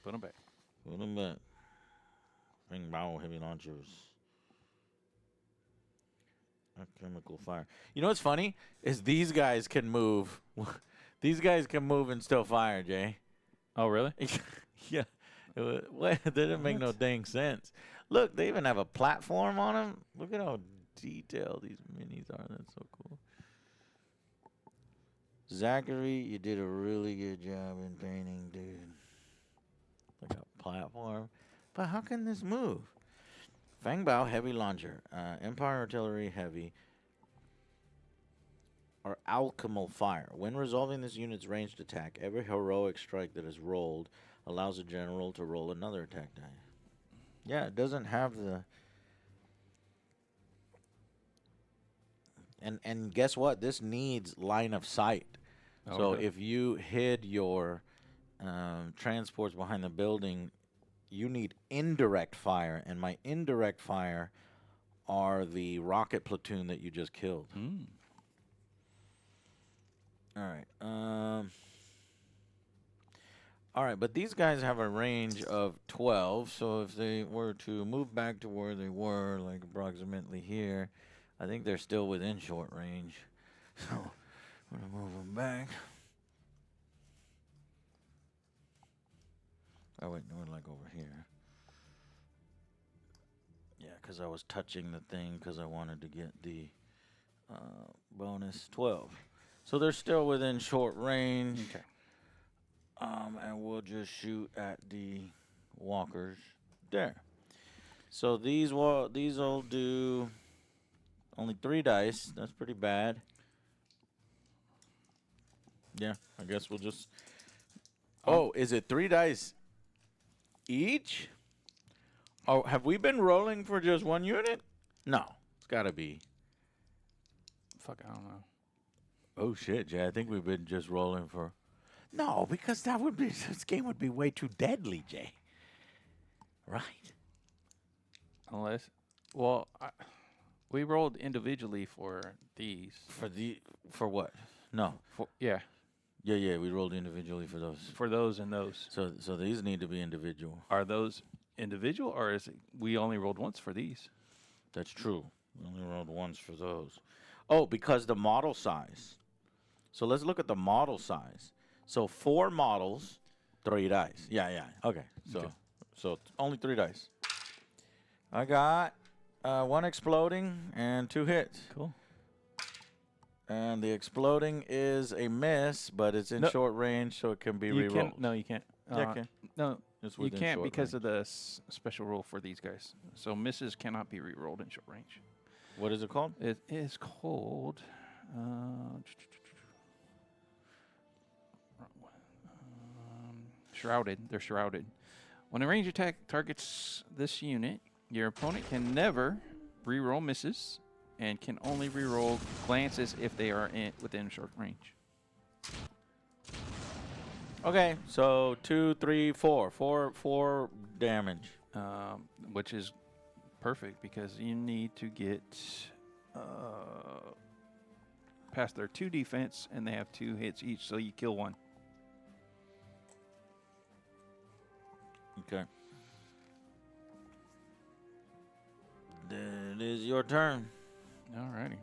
Put them back. Put them back. Bring bow heavy launchers. Chemical fire. You know what's funny? Is these guys can move. These guys can move and still fire, Jay. Oh, really? Yeah. That didn't make no dang sense. Look, they even have a platform on them. Look at how detailed these minis are. That's so cool. Zachary, you did a really good job in painting, dude. Like a platform. But how can this move? Fang Bao, heavy launcher. Empire artillery, heavy. Or alchemal fire. When resolving this unit's ranged attack, every heroic strike that is rolled allows a general to roll another attack die. Yeah, it doesn't have the... And guess what? This needs line of sight. Oh, So really? if you hid your transports behind the building, you need indirect fire. And my indirect fire are the rocket platoon that you just killed. Mm. All right. All right, but these guys have a range of 12. So if they were to move back to where they were, like approximately here, I think they're still within short range. So I'm going to move them back. Oh, wait, no, like over here. Yeah, because I was touching the thing because I wanted to get the bonus 12. So they're still within short range. Okay. And we'll just shoot at the walkers there. So these will do only 3 dice. That's pretty bad. Yeah, I guess we'll just... Oh, is it 3 dice each? Oh, have we been rolling for just 1 unit? No, it's got to be. Fuck, I don't know. Oh shit, Jay! I think we've been just rolling for. No, because that would be this game would be way too deadly, Jay. Right? Unless, well, we rolled individually for these. For what? No. Yeah, Yeah. We rolled individually for those. for those and those. So these need to be individual. Are those individual, or is it we only rolled once for these? That's true. We only rolled once for those. Oh, because the model size. So let's look at the model size. So 4 models, 3 dice. Yeah. Okay. So only 3 dice. I got 1 exploding and 2 hits. Cool. And the exploding is a miss, but it's in short range, so it can be rerolled. No, you can't. Yeah, it can. No, It's you within can't short because range. of the special rule for these guys. So misses cannot be rerolled in short range. What is it called? It is called. Shrouded. They're shrouded. When a range attack targets this unit, your opponent can never reroll misses and can only reroll glances if they are within short range. Okay, so 2, 3, 4. 4 damage. Which is perfect because you need to get past their 2 defense, and they have 2 hits each, so you kill 1. Okay. It is your turn. Alrighty.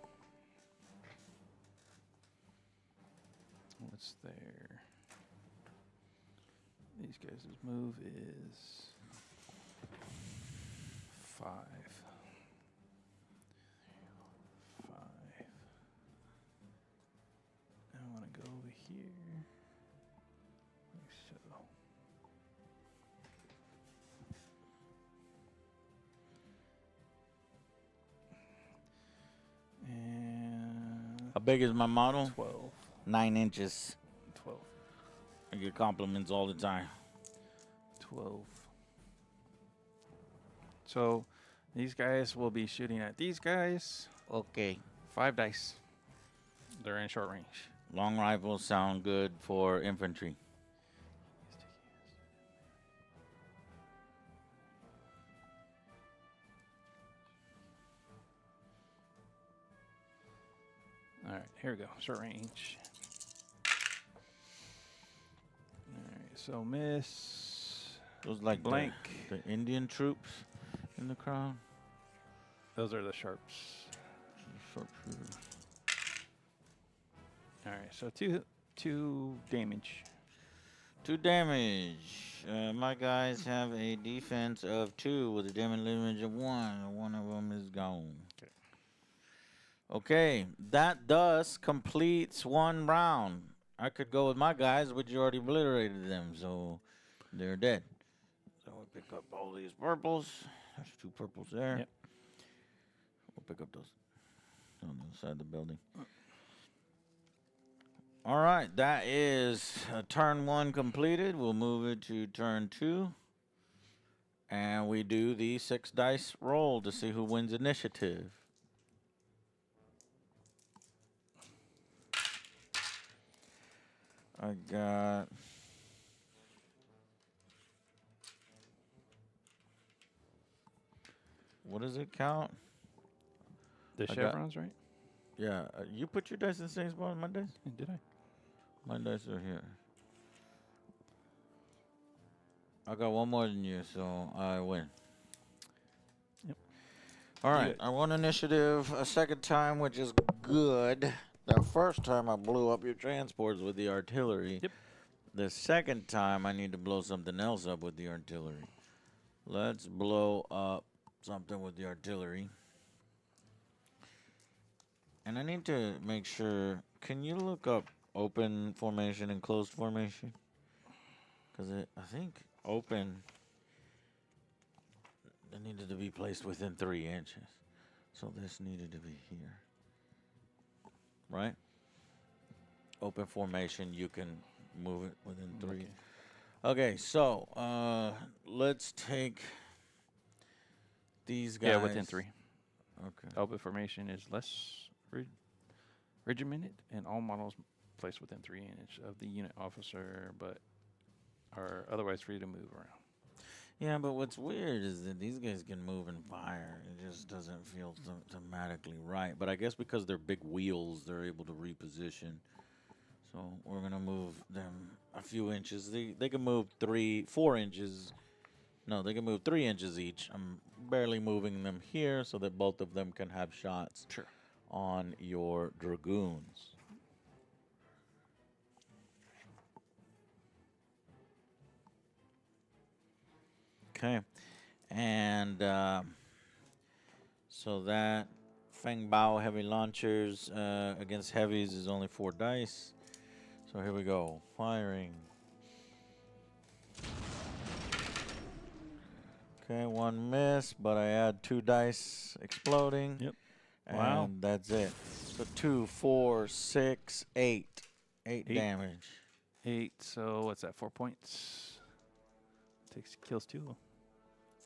What's there? These guys' move is 5. 5. I want to go over here. Like so. And How big is my model? 12. 9 inches. 12. I get compliments all the time. 12. So these guys will be shooting at these guys. Okay. 5 dice. They're in short range. Long rifles sound good for infantry. All right, here we go. Short range. All right, so miss. Those like Blank. the Indian troops in the crowd. Those are the sharps. Sharpshooter. All right, so two damage. 2 damage. My guys have a defense of 2 with a damage limit of 1. One of them is gone. Okay, that thus completes 1 round. I could go with my guys, but you already obliterated them, so they're dead. So we'll pick up all these purples. There's 2 purples there. Yep. We'll pick up those on the other side of the building. All right, that is turn 1 completed. We'll move it to turn 2. And we do the 6 dice roll to see who wins initiative. I got... What does it count? The I got- chevrons, right? Yeah, you put your dice in the same spot as my dice? Did I? My dice are here. I got 1 more than you, so I win. Yep. All You right, good. I won initiative a second time, which is good. The first time I blew up your transports with the artillery. Yep. The second time I need to blow something else up with the artillery. Let's blow up something with the artillery. And I need to make sure, can you look up open formation and closed formation? Because I think open, it needed to be placed within 3 inches. So this needed to be here. Right? Open formation, you can move it within 3. Okay, so let's take these guys. Yeah, within 3. Okay. Open formation is less regimented, and all models placed within 3 inches of the unit officer, but are otherwise free to move around. Yeah, but what's weird is that these guys can move and fire. It just doesn't feel thematically right. But I guess because they're big wheels, they're able to reposition. So we're going to move them a few inches. They can move 4 inches. No, they can move 3 inches each. I'm barely moving them here so that both of them can have shots Sure. on your dragoons. Okay. And so that Feng Bao heavy launchers against heavies is only 4 dice. So here we go. Firing. Okay, 1 miss, but I add 2 dice exploding. Yep. And Wow. that's it. So 2, 4, 6, 8. 8 Eight. damage. 8. So what's that? 4 points. Kills 2.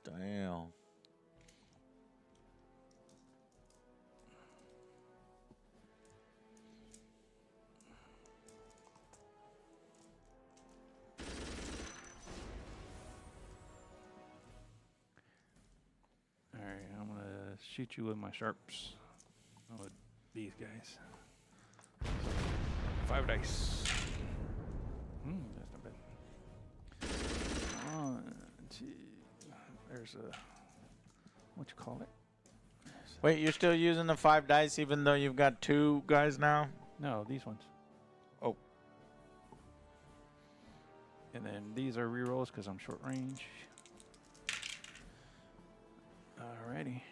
Damn. All right, I'm gonna shoot you with my sharps. Oh, with these guys. 5 dice. That's not bad. 1, 2. There's a what you call it? Wait, you're still using the 5 dice even though you've got 2 guys now? No, these ones. Oh. And then these are rerolls because I'm short range. Alrighty.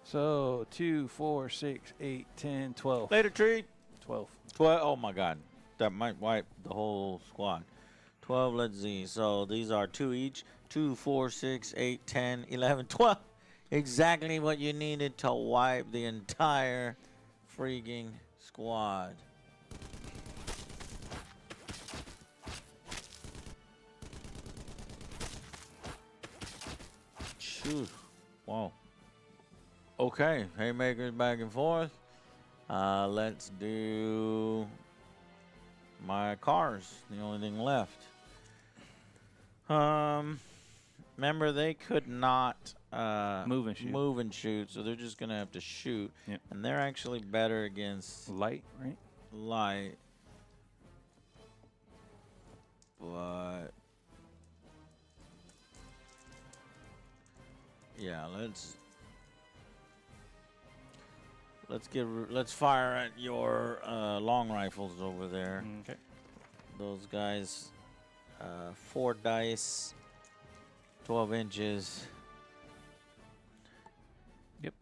So 2, 4, 6, 8, 10, 12. Later, tree. 12. 12. Oh my God, that might wipe the whole squad. 12. Let's see. So these are 2 each. 2, 4, 6, 8, 10, 11, 12. Exactly what you needed to wipe the entire freaking squad. Shoot. Wow. Okay, haymakers back and forth. Let's do my cars. The only thing left. Remember they could not Move and shoot. Move and shoot, so they're just gonna have to shoot. Yep. And they're actually better against Light, right? light. But yeah, let's fire at your long rifles over there. Okay. Those guys, 4 dice, 12 inches. Yep.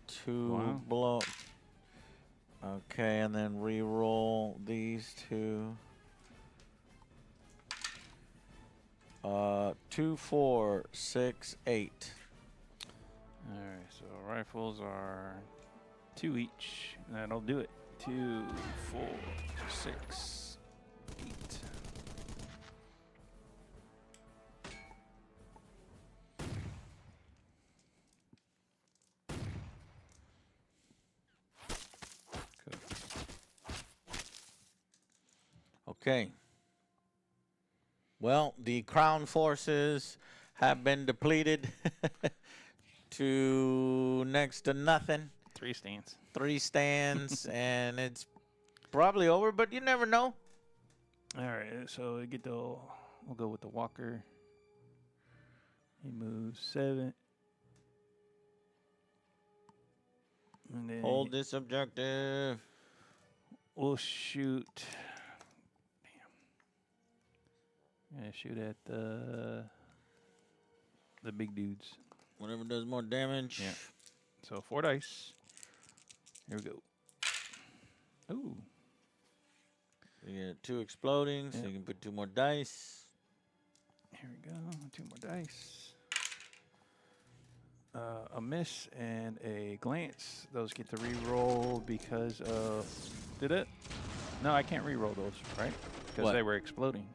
2 Wow. blow. Okay, and then re-roll these 2. 2, 4, 6, 8. All right, so rifles are 2 each. That'll do it. 2, 4, 6, 8. Good. Okay. Well, the crown forces have been depleted to next to nothing. 3 stands. 3 stands, and it's probably over, but you never know. All right, so we'll go with the walker. He moves 7. And then Hold this objective. we'll shoot. Damn. Yeah, shoot at the big dudes. Whatever does more damage. Yeah. So 4 dice. Here we go. Ooh. You get 2 exploding, so Yep. you can put 2 more dice. Here we go. 2 more dice. A miss and a glance. Those get to re-roll because of. Did it? No, I can't re-roll those, right? Because What? they were exploding.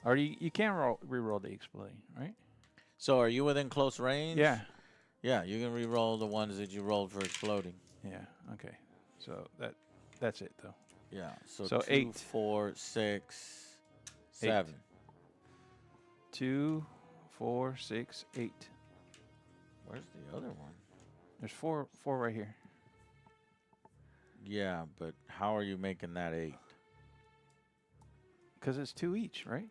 Or you can re-roll the exploding, right? So are you within close range? Yeah. Yeah, you can re-roll the ones that you rolled for exploding. Yeah. Okay. So that's it though. Yeah. So, So 2, 8. 4, 6, 8. 7. 2, 4, 6, 8. Where's the other one? There's four right here. Yeah, but how are you making that 8? Because it's 2 each, right?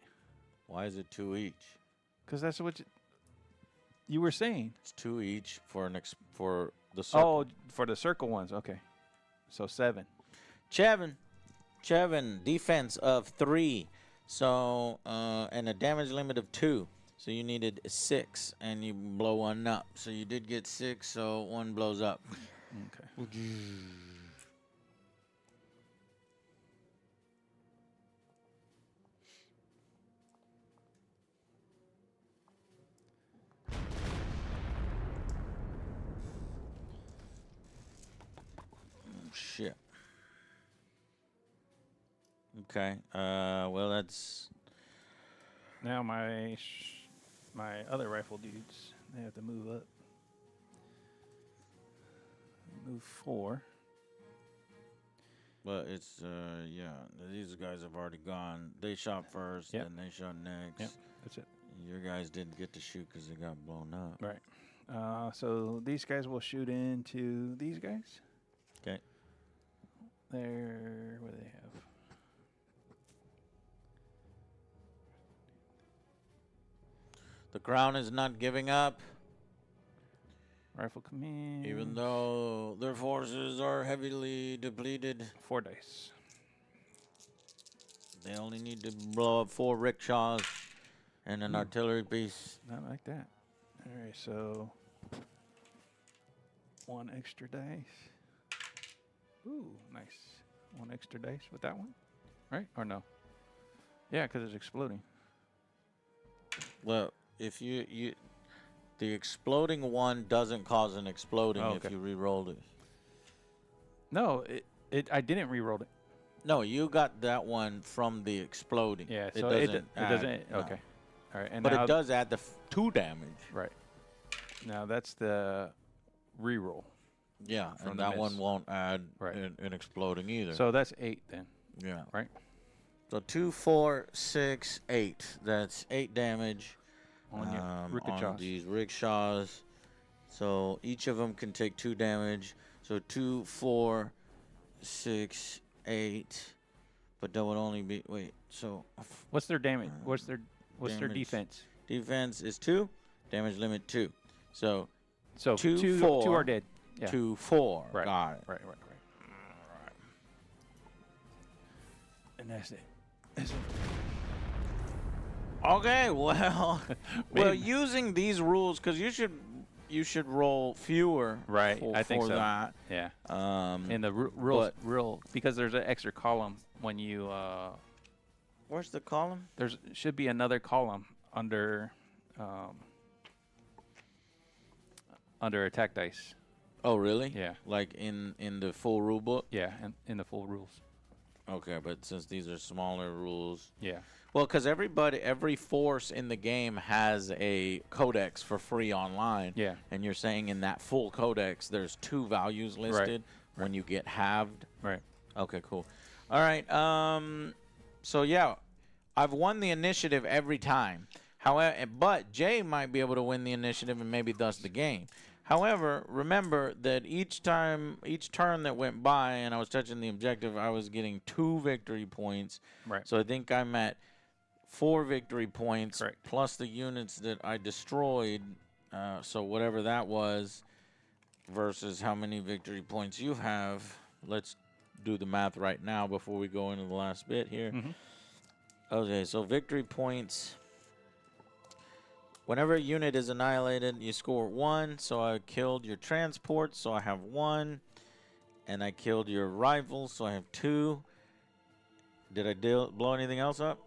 Why is it 2 each? Because that's what you were saying. It's 2 each for for the circle. Oh, for the circle ones. Okay. So 7. Chevin, Chevin, defense of 3. So, and a damage limit of 2. So you needed 6, and you blow 1 up. So you did get 6, so 1 blows up. Okay. Shit. Okay. Well, that's Now my other rifle dudes, they have to move up. Move 4. But it's yeah. These guys have already gone. They shot first, Yep. then they shot next. Yep, that's it. Your guys didn't get to shoot because they got blown up. Right. So these guys will shoot into these guys. Okay. There, what do they have? The crown is not giving up, Rifle command. even though their forces are heavily depleted. 4 dice. They only need to blow up 4 rickshaws and an artillery piece. Not like that. All right, so 1 extra dice. Ooh, nice. 1 extra dice with that one, right? Or no? Yeah, because it's exploding. Well, if the exploding one doesn't cause an exploding if you re-rolled it. No, I didn't re-roll it. No, you got that one from the exploding. Yeah, it so doesn't. it doesn't. no. Okay. All right, and But now, it does add the 2 damage. Right. Now that's the re-roll. Yeah, From and the that miss. one won't add Right. an exploding either. So that's 8 then, yeah. right? So 2, 4, 6, 8. That's 8 damage On your on rickshaws. these rickshaws. So each of them can take 2 damage. So 2, 4, 6, 8. But that would only be So What's their damage? What's their damage. defense? Defense is 2. Damage limit 2. So So 2, 2 4. are dead. Yeah. 2, 4. Right. Got it. Right. And that's it. That's it. Okay, well, Maybe- using these rules, because you should roll fewer. Right, For, I think for so. that. Yeah. Um, And the real because there's an extra column when you where's the column? there's should be another column under attack dice. Oh, really? Yeah. Like in the full rule book. Yeah, and in the full rules. Okay, but since these are smaller rules. Yeah. Well, because every force in the game has a codex for free online. Yeah. And you're saying in that full codex, there's 2 values listed when you get halved. Right. Okay, cool. All right. So yeah, I've won the initiative every time. However, but Jay might be able to win the initiative and maybe thus the game. However, remember that each turn that went by and I was touching the objective, I was getting 2 victory points. Right. So I think I'm at 4 victory points Correct. plus the units that I destroyed. So whatever that was versus how many victory points you have. Let's do the math right now before we go into the last bit here. Mm-hmm. Okay, so victory points. Whenever a unit is annihilated, you score 1. So I killed your transport, so I have 1. And I killed your rifle, so I have 2. Did I blow anything else up?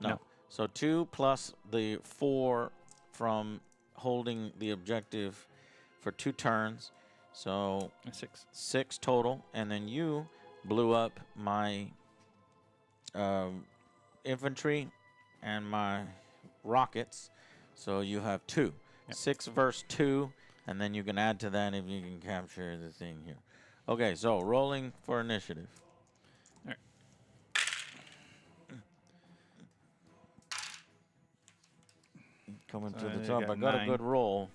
No. So 2 plus the 4 from holding the objective for 2 turns. So 6. 6 total. And then you blew up my infantry and my rockets. So you have 2. Yep. 6 versus 2. And then you can add to that if you can capture the thing here. Okay, so rolling for initiative. All right. Coming to So the you top. got I got 9. a good roll.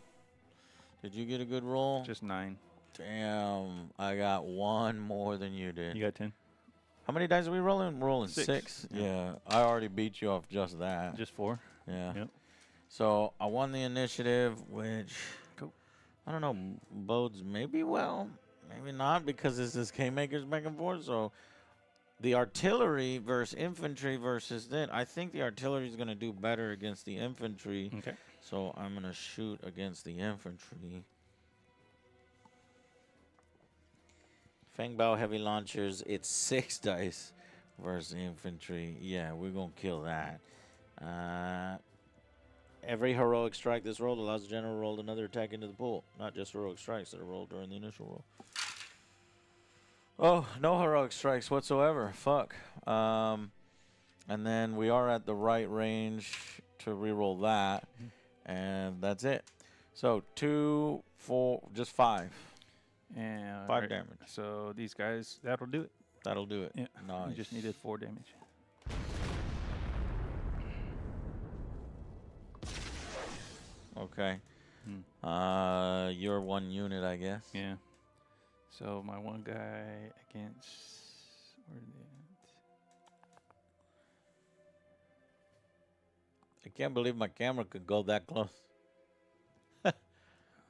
Did you get a good roll? Just 9. Damn, I got 1 more than you did. You got 10. How many dice are we rolling? We're rolling 6. 6. Yeah. Yeah, I already beat you off just that. Just 4. Yeah. Yep. So I won the initiative, which Cool. I don't know, bodes maybe well, maybe not, because this is K-Makers back and forth. So the artillery versus infantry versus that. I think the artillery is going to do better against the infantry. Okay. So I'm going to shoot against the infantry. Fangbow heavy launchers, it's 6 dice versus infantry. Yeah, we're going to kill that. Every heroic strike this rolled allows the general to roll another attack into the pool. Not just heroic strikes that are rolled during the initial roll. Oh, no heroic strikes whatsoever. Fuck. And then we are at the right range to reroll that. And that's it. So 2, 4, just 5. And 5 damage. So these guys, that'll do it. That'll do it. Yeah. Nice. You just needed 4 damage. Okay. You're 1 unit, I guess. Yeah. So my one guy against where are they I can't believe my camera could go that close.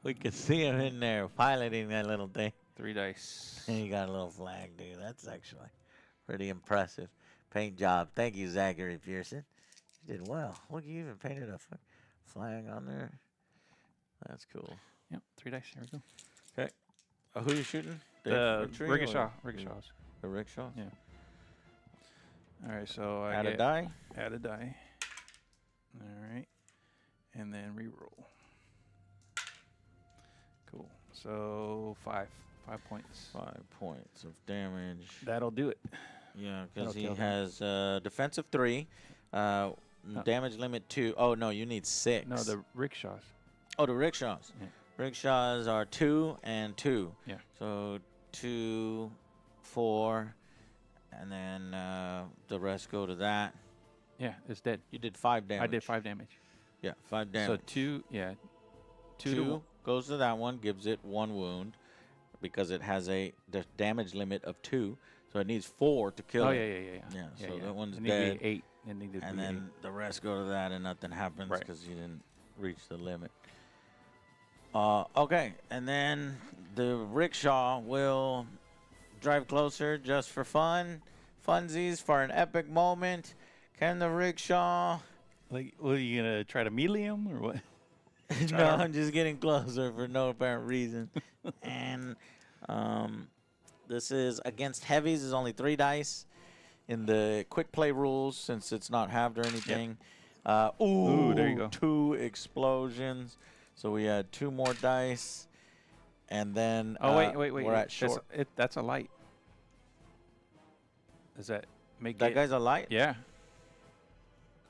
We could see him in there piloting that little thing. at? 3 dice. And he got a little flag, dude. That's actually pretty impressive. Paint job. Thank you, Zachary Pearson. You did well. Look, you even painted a flag on there. That's cool. Yep, 3 dice. Here we go. Okay. Who are you shooting? The infantry rickshaw. or- Rickshaws. The rickshaw? Yeah. All right, so I Add a get die? add a die. All right, and then reroll. Cool. So 5 points. 5 points of damage. That'll do it. Yeah, That'll because he kill them. has defensive 3, damage limit 2. Oh, no, you need 6. No, the rickshaws. Oh, the rickshaws. Yeah. Rickshaws are 2 and 2. Yeah. So 2, 4, and then the rest go to that. Yeah, it's dead. You did 5 damage. I did 5 damage. Yeah, 5 damage. So 2, yeah. 2 2 goes to that one, gives it 1 wound because it has the damage limit of 2. So it needs 4 to kill Oh, it. yeah. Yeah, so that one's it needed dead. to be 8. It needed to And be then the rest go to that, and nothing happens Right. because you didn't reach the limit. Okay, and then the rickshaw will drive closer just for fun, funsies, for an epic moment. Can the rickshaw? 8. Like, what, are you going to try to melee him or what? No, I'm just getting closer for no apparent reason. And this is against heavies. Is only 3 dice in the quick play rules since it's not halved or anything. Ooh, there you go. 2 explosions. So we had 2 more dice, and then Oh, wait. we're at short. That's a light. Does that make That it? guy's a light. Yeah.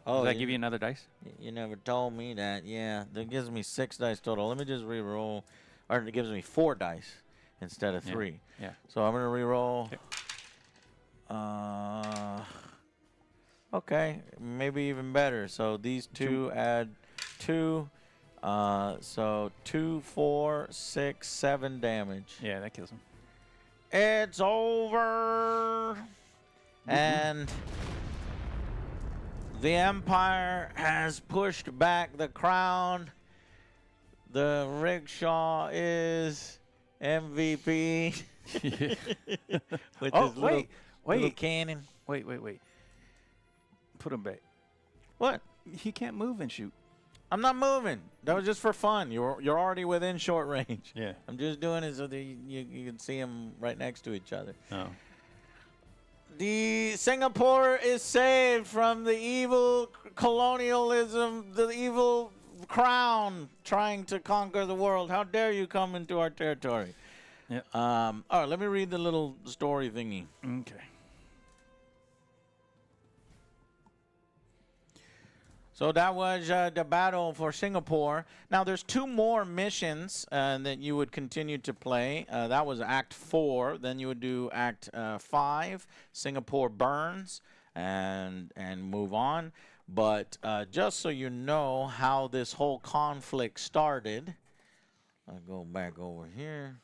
Oh, Does that give you another dice? You never told me that. Yeah, that gives me 6 dice total. Let me just re-roll, or it gives me 4 dice instead of 3. Yeah. So I'm gonna re-roll. Okay. Okay, maybe even better. So these 2 add 2. So 2, 4, 6, 7 damage. Yeah, that kills him. It's over. And the Empire has pushed back the crown. The rickshaw is MVP. With Oh, his little wait. cannon. Wait. Put him back. What? He can't move and shoot. I'm not moving. That was just for fun. You're already within short range. Yeah. I'm just doing it so that you can see them right next to each other. Oh. The Singapore is saved from the evil colonialism, the evil crown trying to conquer the world. How dare you come into our territory? Yeah. All right, let me read the little story thingy. Okay. So that was the battle for Singapore. Now, there's 2 more missions that you would continue to play. That was Act 4. Then you would do Act 5, Singapore Burns, and move on. But just so you know how this whole conflict started, I'll go back over here.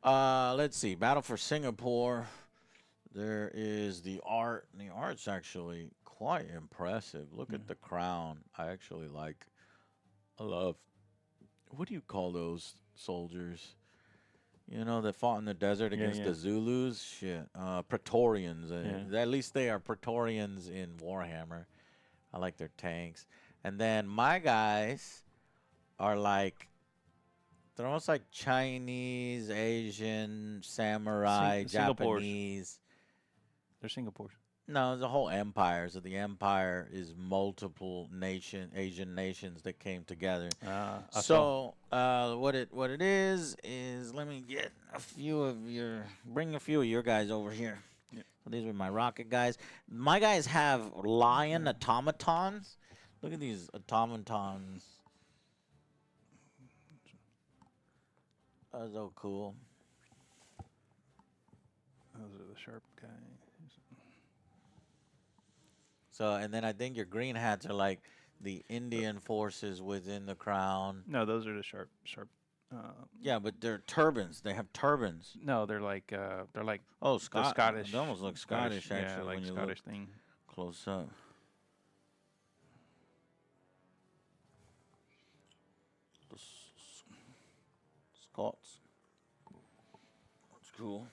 Let's see. Battle for Singapore. There is the art, and the art's actually quite impressive. Look at the crown. I love, what do you call those soldiers? You know, that fought in the desert against the Zulus? Shit. Praetorians. At least they are Praetorians in Warhammer. I like their tanks. And then my guys are like, they're almost like Chinese, Asian, samurai, Japanese. They're Singapore's. No, the whole empire. So the empire is multiple Asian nations that came together. What it is let me get bring a few of your guys over here. Yeah. So these are my rocket guys. My guys have lion automatons. Look at these automatons. That's so cool. Those are the sharp guys. So, and then I think your green hats are like the Indian forces within the crown. No, those are the sharp. Yeah, but they're turbans. They have turbans. No, they're like Oh, the Scottish. They almost look Scottish actually, yeah, like when you Scottish look thing. close up. The Scots. That's cool.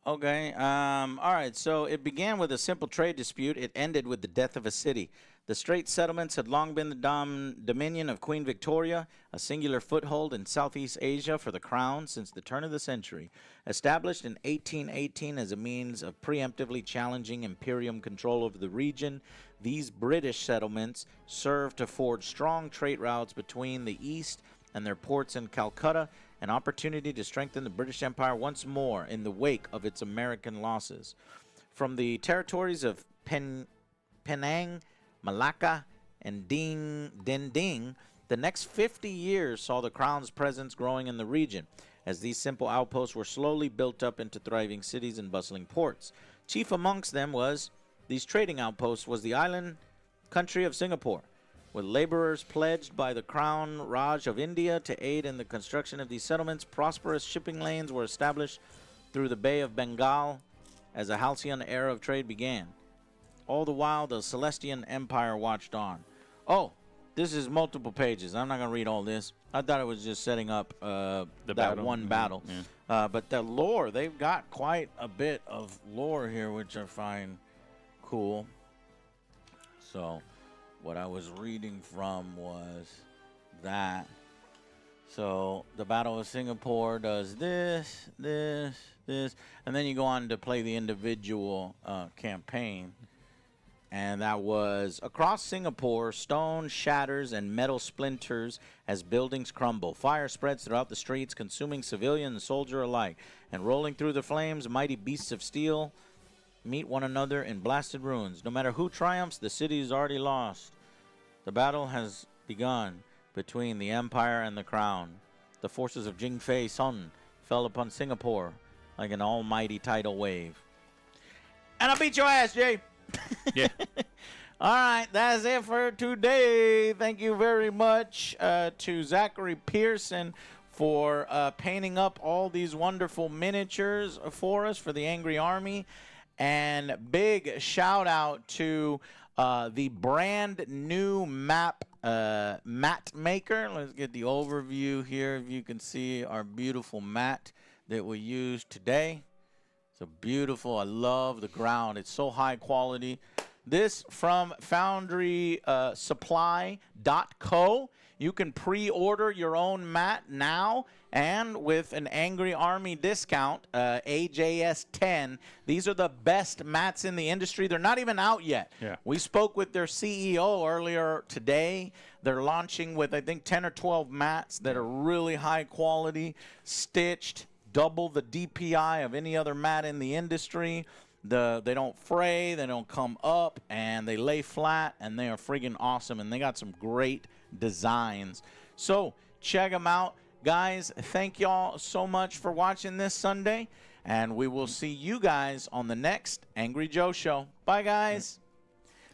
Okay. All right. So it began with a simple trade dispute. It ended with the death of a city. The Strait settlements had long been the dominion of Queen Victoria, a singular foothold in Southeast Asia for the crown since the turn of the century. Established in 1818 as a means of preemptively challenging imperium control over the region, these British settlements served to forge strong trade routes between the East and their ports in Calcutta, an opportunity to strengthen the British Empire once more in the wake of its American losses. From the territories of Penang, Malacca, and Dinding, the next 50 years saw the Crown's presence growing in the region, as these simple outposts were slowly built up into thriving cities and bustling ports. Chief amongst them was these trading outposts was the island country of Singapore, with laborers pledged by the Crown Raj of India to aid in the construction of these settlements. Prosperous shipping lanes were established through the Bay of Bengal as a halcyon era of trade began. All the while, the Celestian Empire watched on. Oh, this is multiple pages. I'm not going to read all this. I thought it was just setting up one battle. Yeah. But the lore, they've got quite a bit of lore here, which I find cool. So what I was reading from was that. So the Battle of Singapore does this, this, this, and then you go on to play the individual campaign. And that was across Singapore, stone shatters and metal splinters as buildings crumble. Fire spreads throughout the streets, consuming civilian and soldier alike. And rolling through the flames, mighty beasts of steel meet one another in blasted ruins. No matter who triumphs, the city is already lost. The battle has begun between the Empire and the Crown. The forces of Jing Fei Sun fell upon Singapore like an almighty tidal wave. And I beat your ass, Jay. Yeah. All right, that's it for today. Thank you very much to Zachary Pearson for painting up all these wonderful miniatures for us for the Angry Army. And big shout out to the brand new mat maker. Let's get the overview here. If you can see our beautiful mat that we used today. So beautiful. I love the ground. It's so high quality. This from Foundry Supply.co. You can pre-order your own mat now, and with an Angry Army discount, AJS10. These are the best mats in the industry. They're not even out yet. Yeah. We spoke with their CEO earlier today. They're launching with, I think, 10 or 12 mats that are really high quality, stitched, double the DPI of any other mat in the industry. They don't fray, they don't come up, and they lay flat, and they are friggin' awesome, and they got some great designs. So check them out. Guys, thank y'all so much for watching this Sunday, and we will see you guys on the next Angry Joe Show. Bye, guys.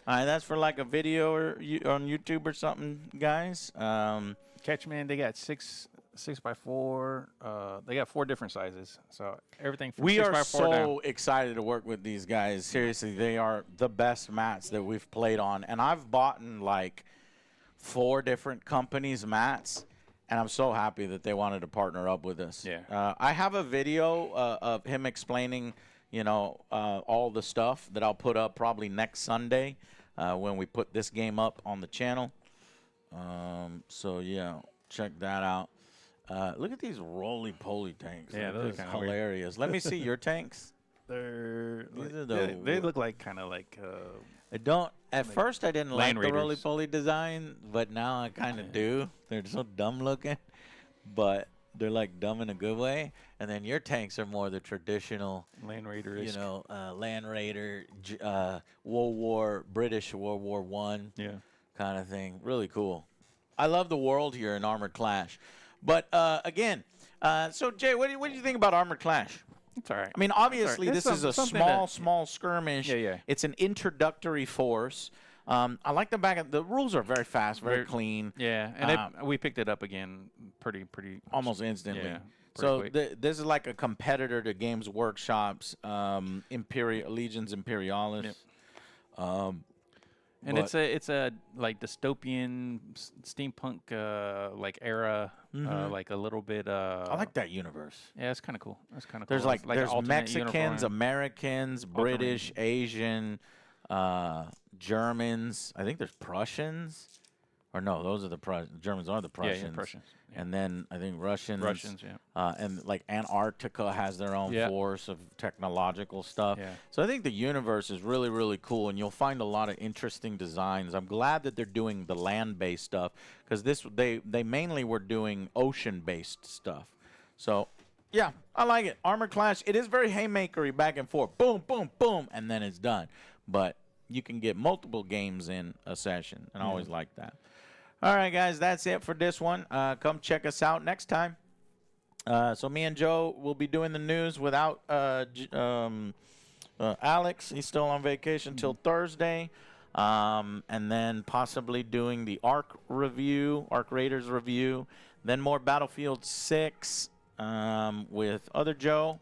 All right, that's for like a video on YouTube or something, guys. Catch me, they got 6x4. They got 4 different sizes. So everything from 6x4 are so down. excited to work with these guys. Seriously, they are the best mats that we've played on. And I've bought in like 4 different companies' mats. And I'm so happy that they wanted to partner up with us. Yeah. I have a video of him explaining, all the stuff that I'll put up probably next Sunday when we put this game up on the channel. So, yeah, check that out. Look at these roly-poly tanks. Yeah, They're those are just kinda weird. hilarious. Let me see your tanks. They're These are they look like kind of like I don't. At first, I didn't like Land the Raiders. roly-poly design, but now I kind of do. They're so dumb looking, but they're like dumb in a good way. And then your tanks are more the traditional, Land Raider. Land Raider, British World War One Yeah. kind of thing. Really cool. I love the world here in Armored Clash. But again, so Jay, what do you think about Armored Clash? It's all right. I mean, obviously, It's this is a something that- small skirmish. Yeah, yeah. It's an introductory force. I like the rules are very fast, very clean, Yeah, and we picked it up again pretty almost instantly. Yeah, so pretty quick. this is like a competitor to Games Workshop's Legions Imperialis. Yep. And but- it's a like dystopian steampunk like era, like a little bit. I like that universe. Yeah, it's kind of cool. That's kind of cool. There's It's like there's an alternate Mexicans, uniform. Americans, British, Asian, Germans. I think there's Prussians. Or no, those are the Germans are the Prussians. Yeah, Prussians. Yeah. And then I think Russians. Yeah. And like Antarctica has their own Yeah. force of technological stuff. Yeah. So I think the universe is really, really cool, and you'll find a lot of interesting designs. I'm glad that they're doing the land-based stuff because they mainly were doing ocean-based stuff. So, yeah, I like it. Armored Clash, it is very haymakery back and forth. Boom, boom, boom, and then it's done. But you can get multiple games in a session, and I always like that. All right, guys, that's it for this one. Come check us out next time. So me and Joe will be doing the news without Alex. He's still on vacation till Thursday. And then possibly doing the Arc Raiders review. Then more Battlefield 6 with other Joe.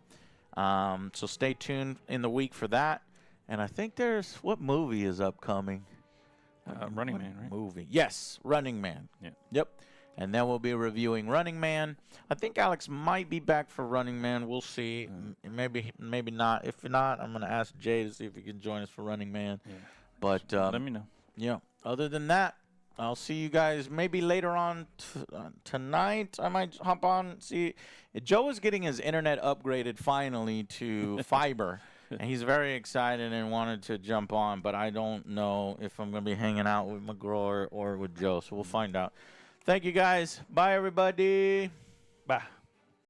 So stay tuned in the week for that. And I think what movie is upcoming? Running Man, right? Movie. Yes, Running Man. Yeah. Yep. And then we'll be reviewing Running Man. I think Alex might be back for Running Man. We'll see. Maybe not. If not, I'm going to ask Jay to see if he can join us for Running Man. Yeah. But Let me know. yeah, other than that, I'll see you guys maybe later on tonight. I might hop on. See, Joe is getting his internet upgraded finally to fiber. And he's very excited and wanted to jump on, but I don't know if I'm going to be hanging out with McGraw or with Joe, so we'll find out. Thank you, guys. Bye, everybody. Bye.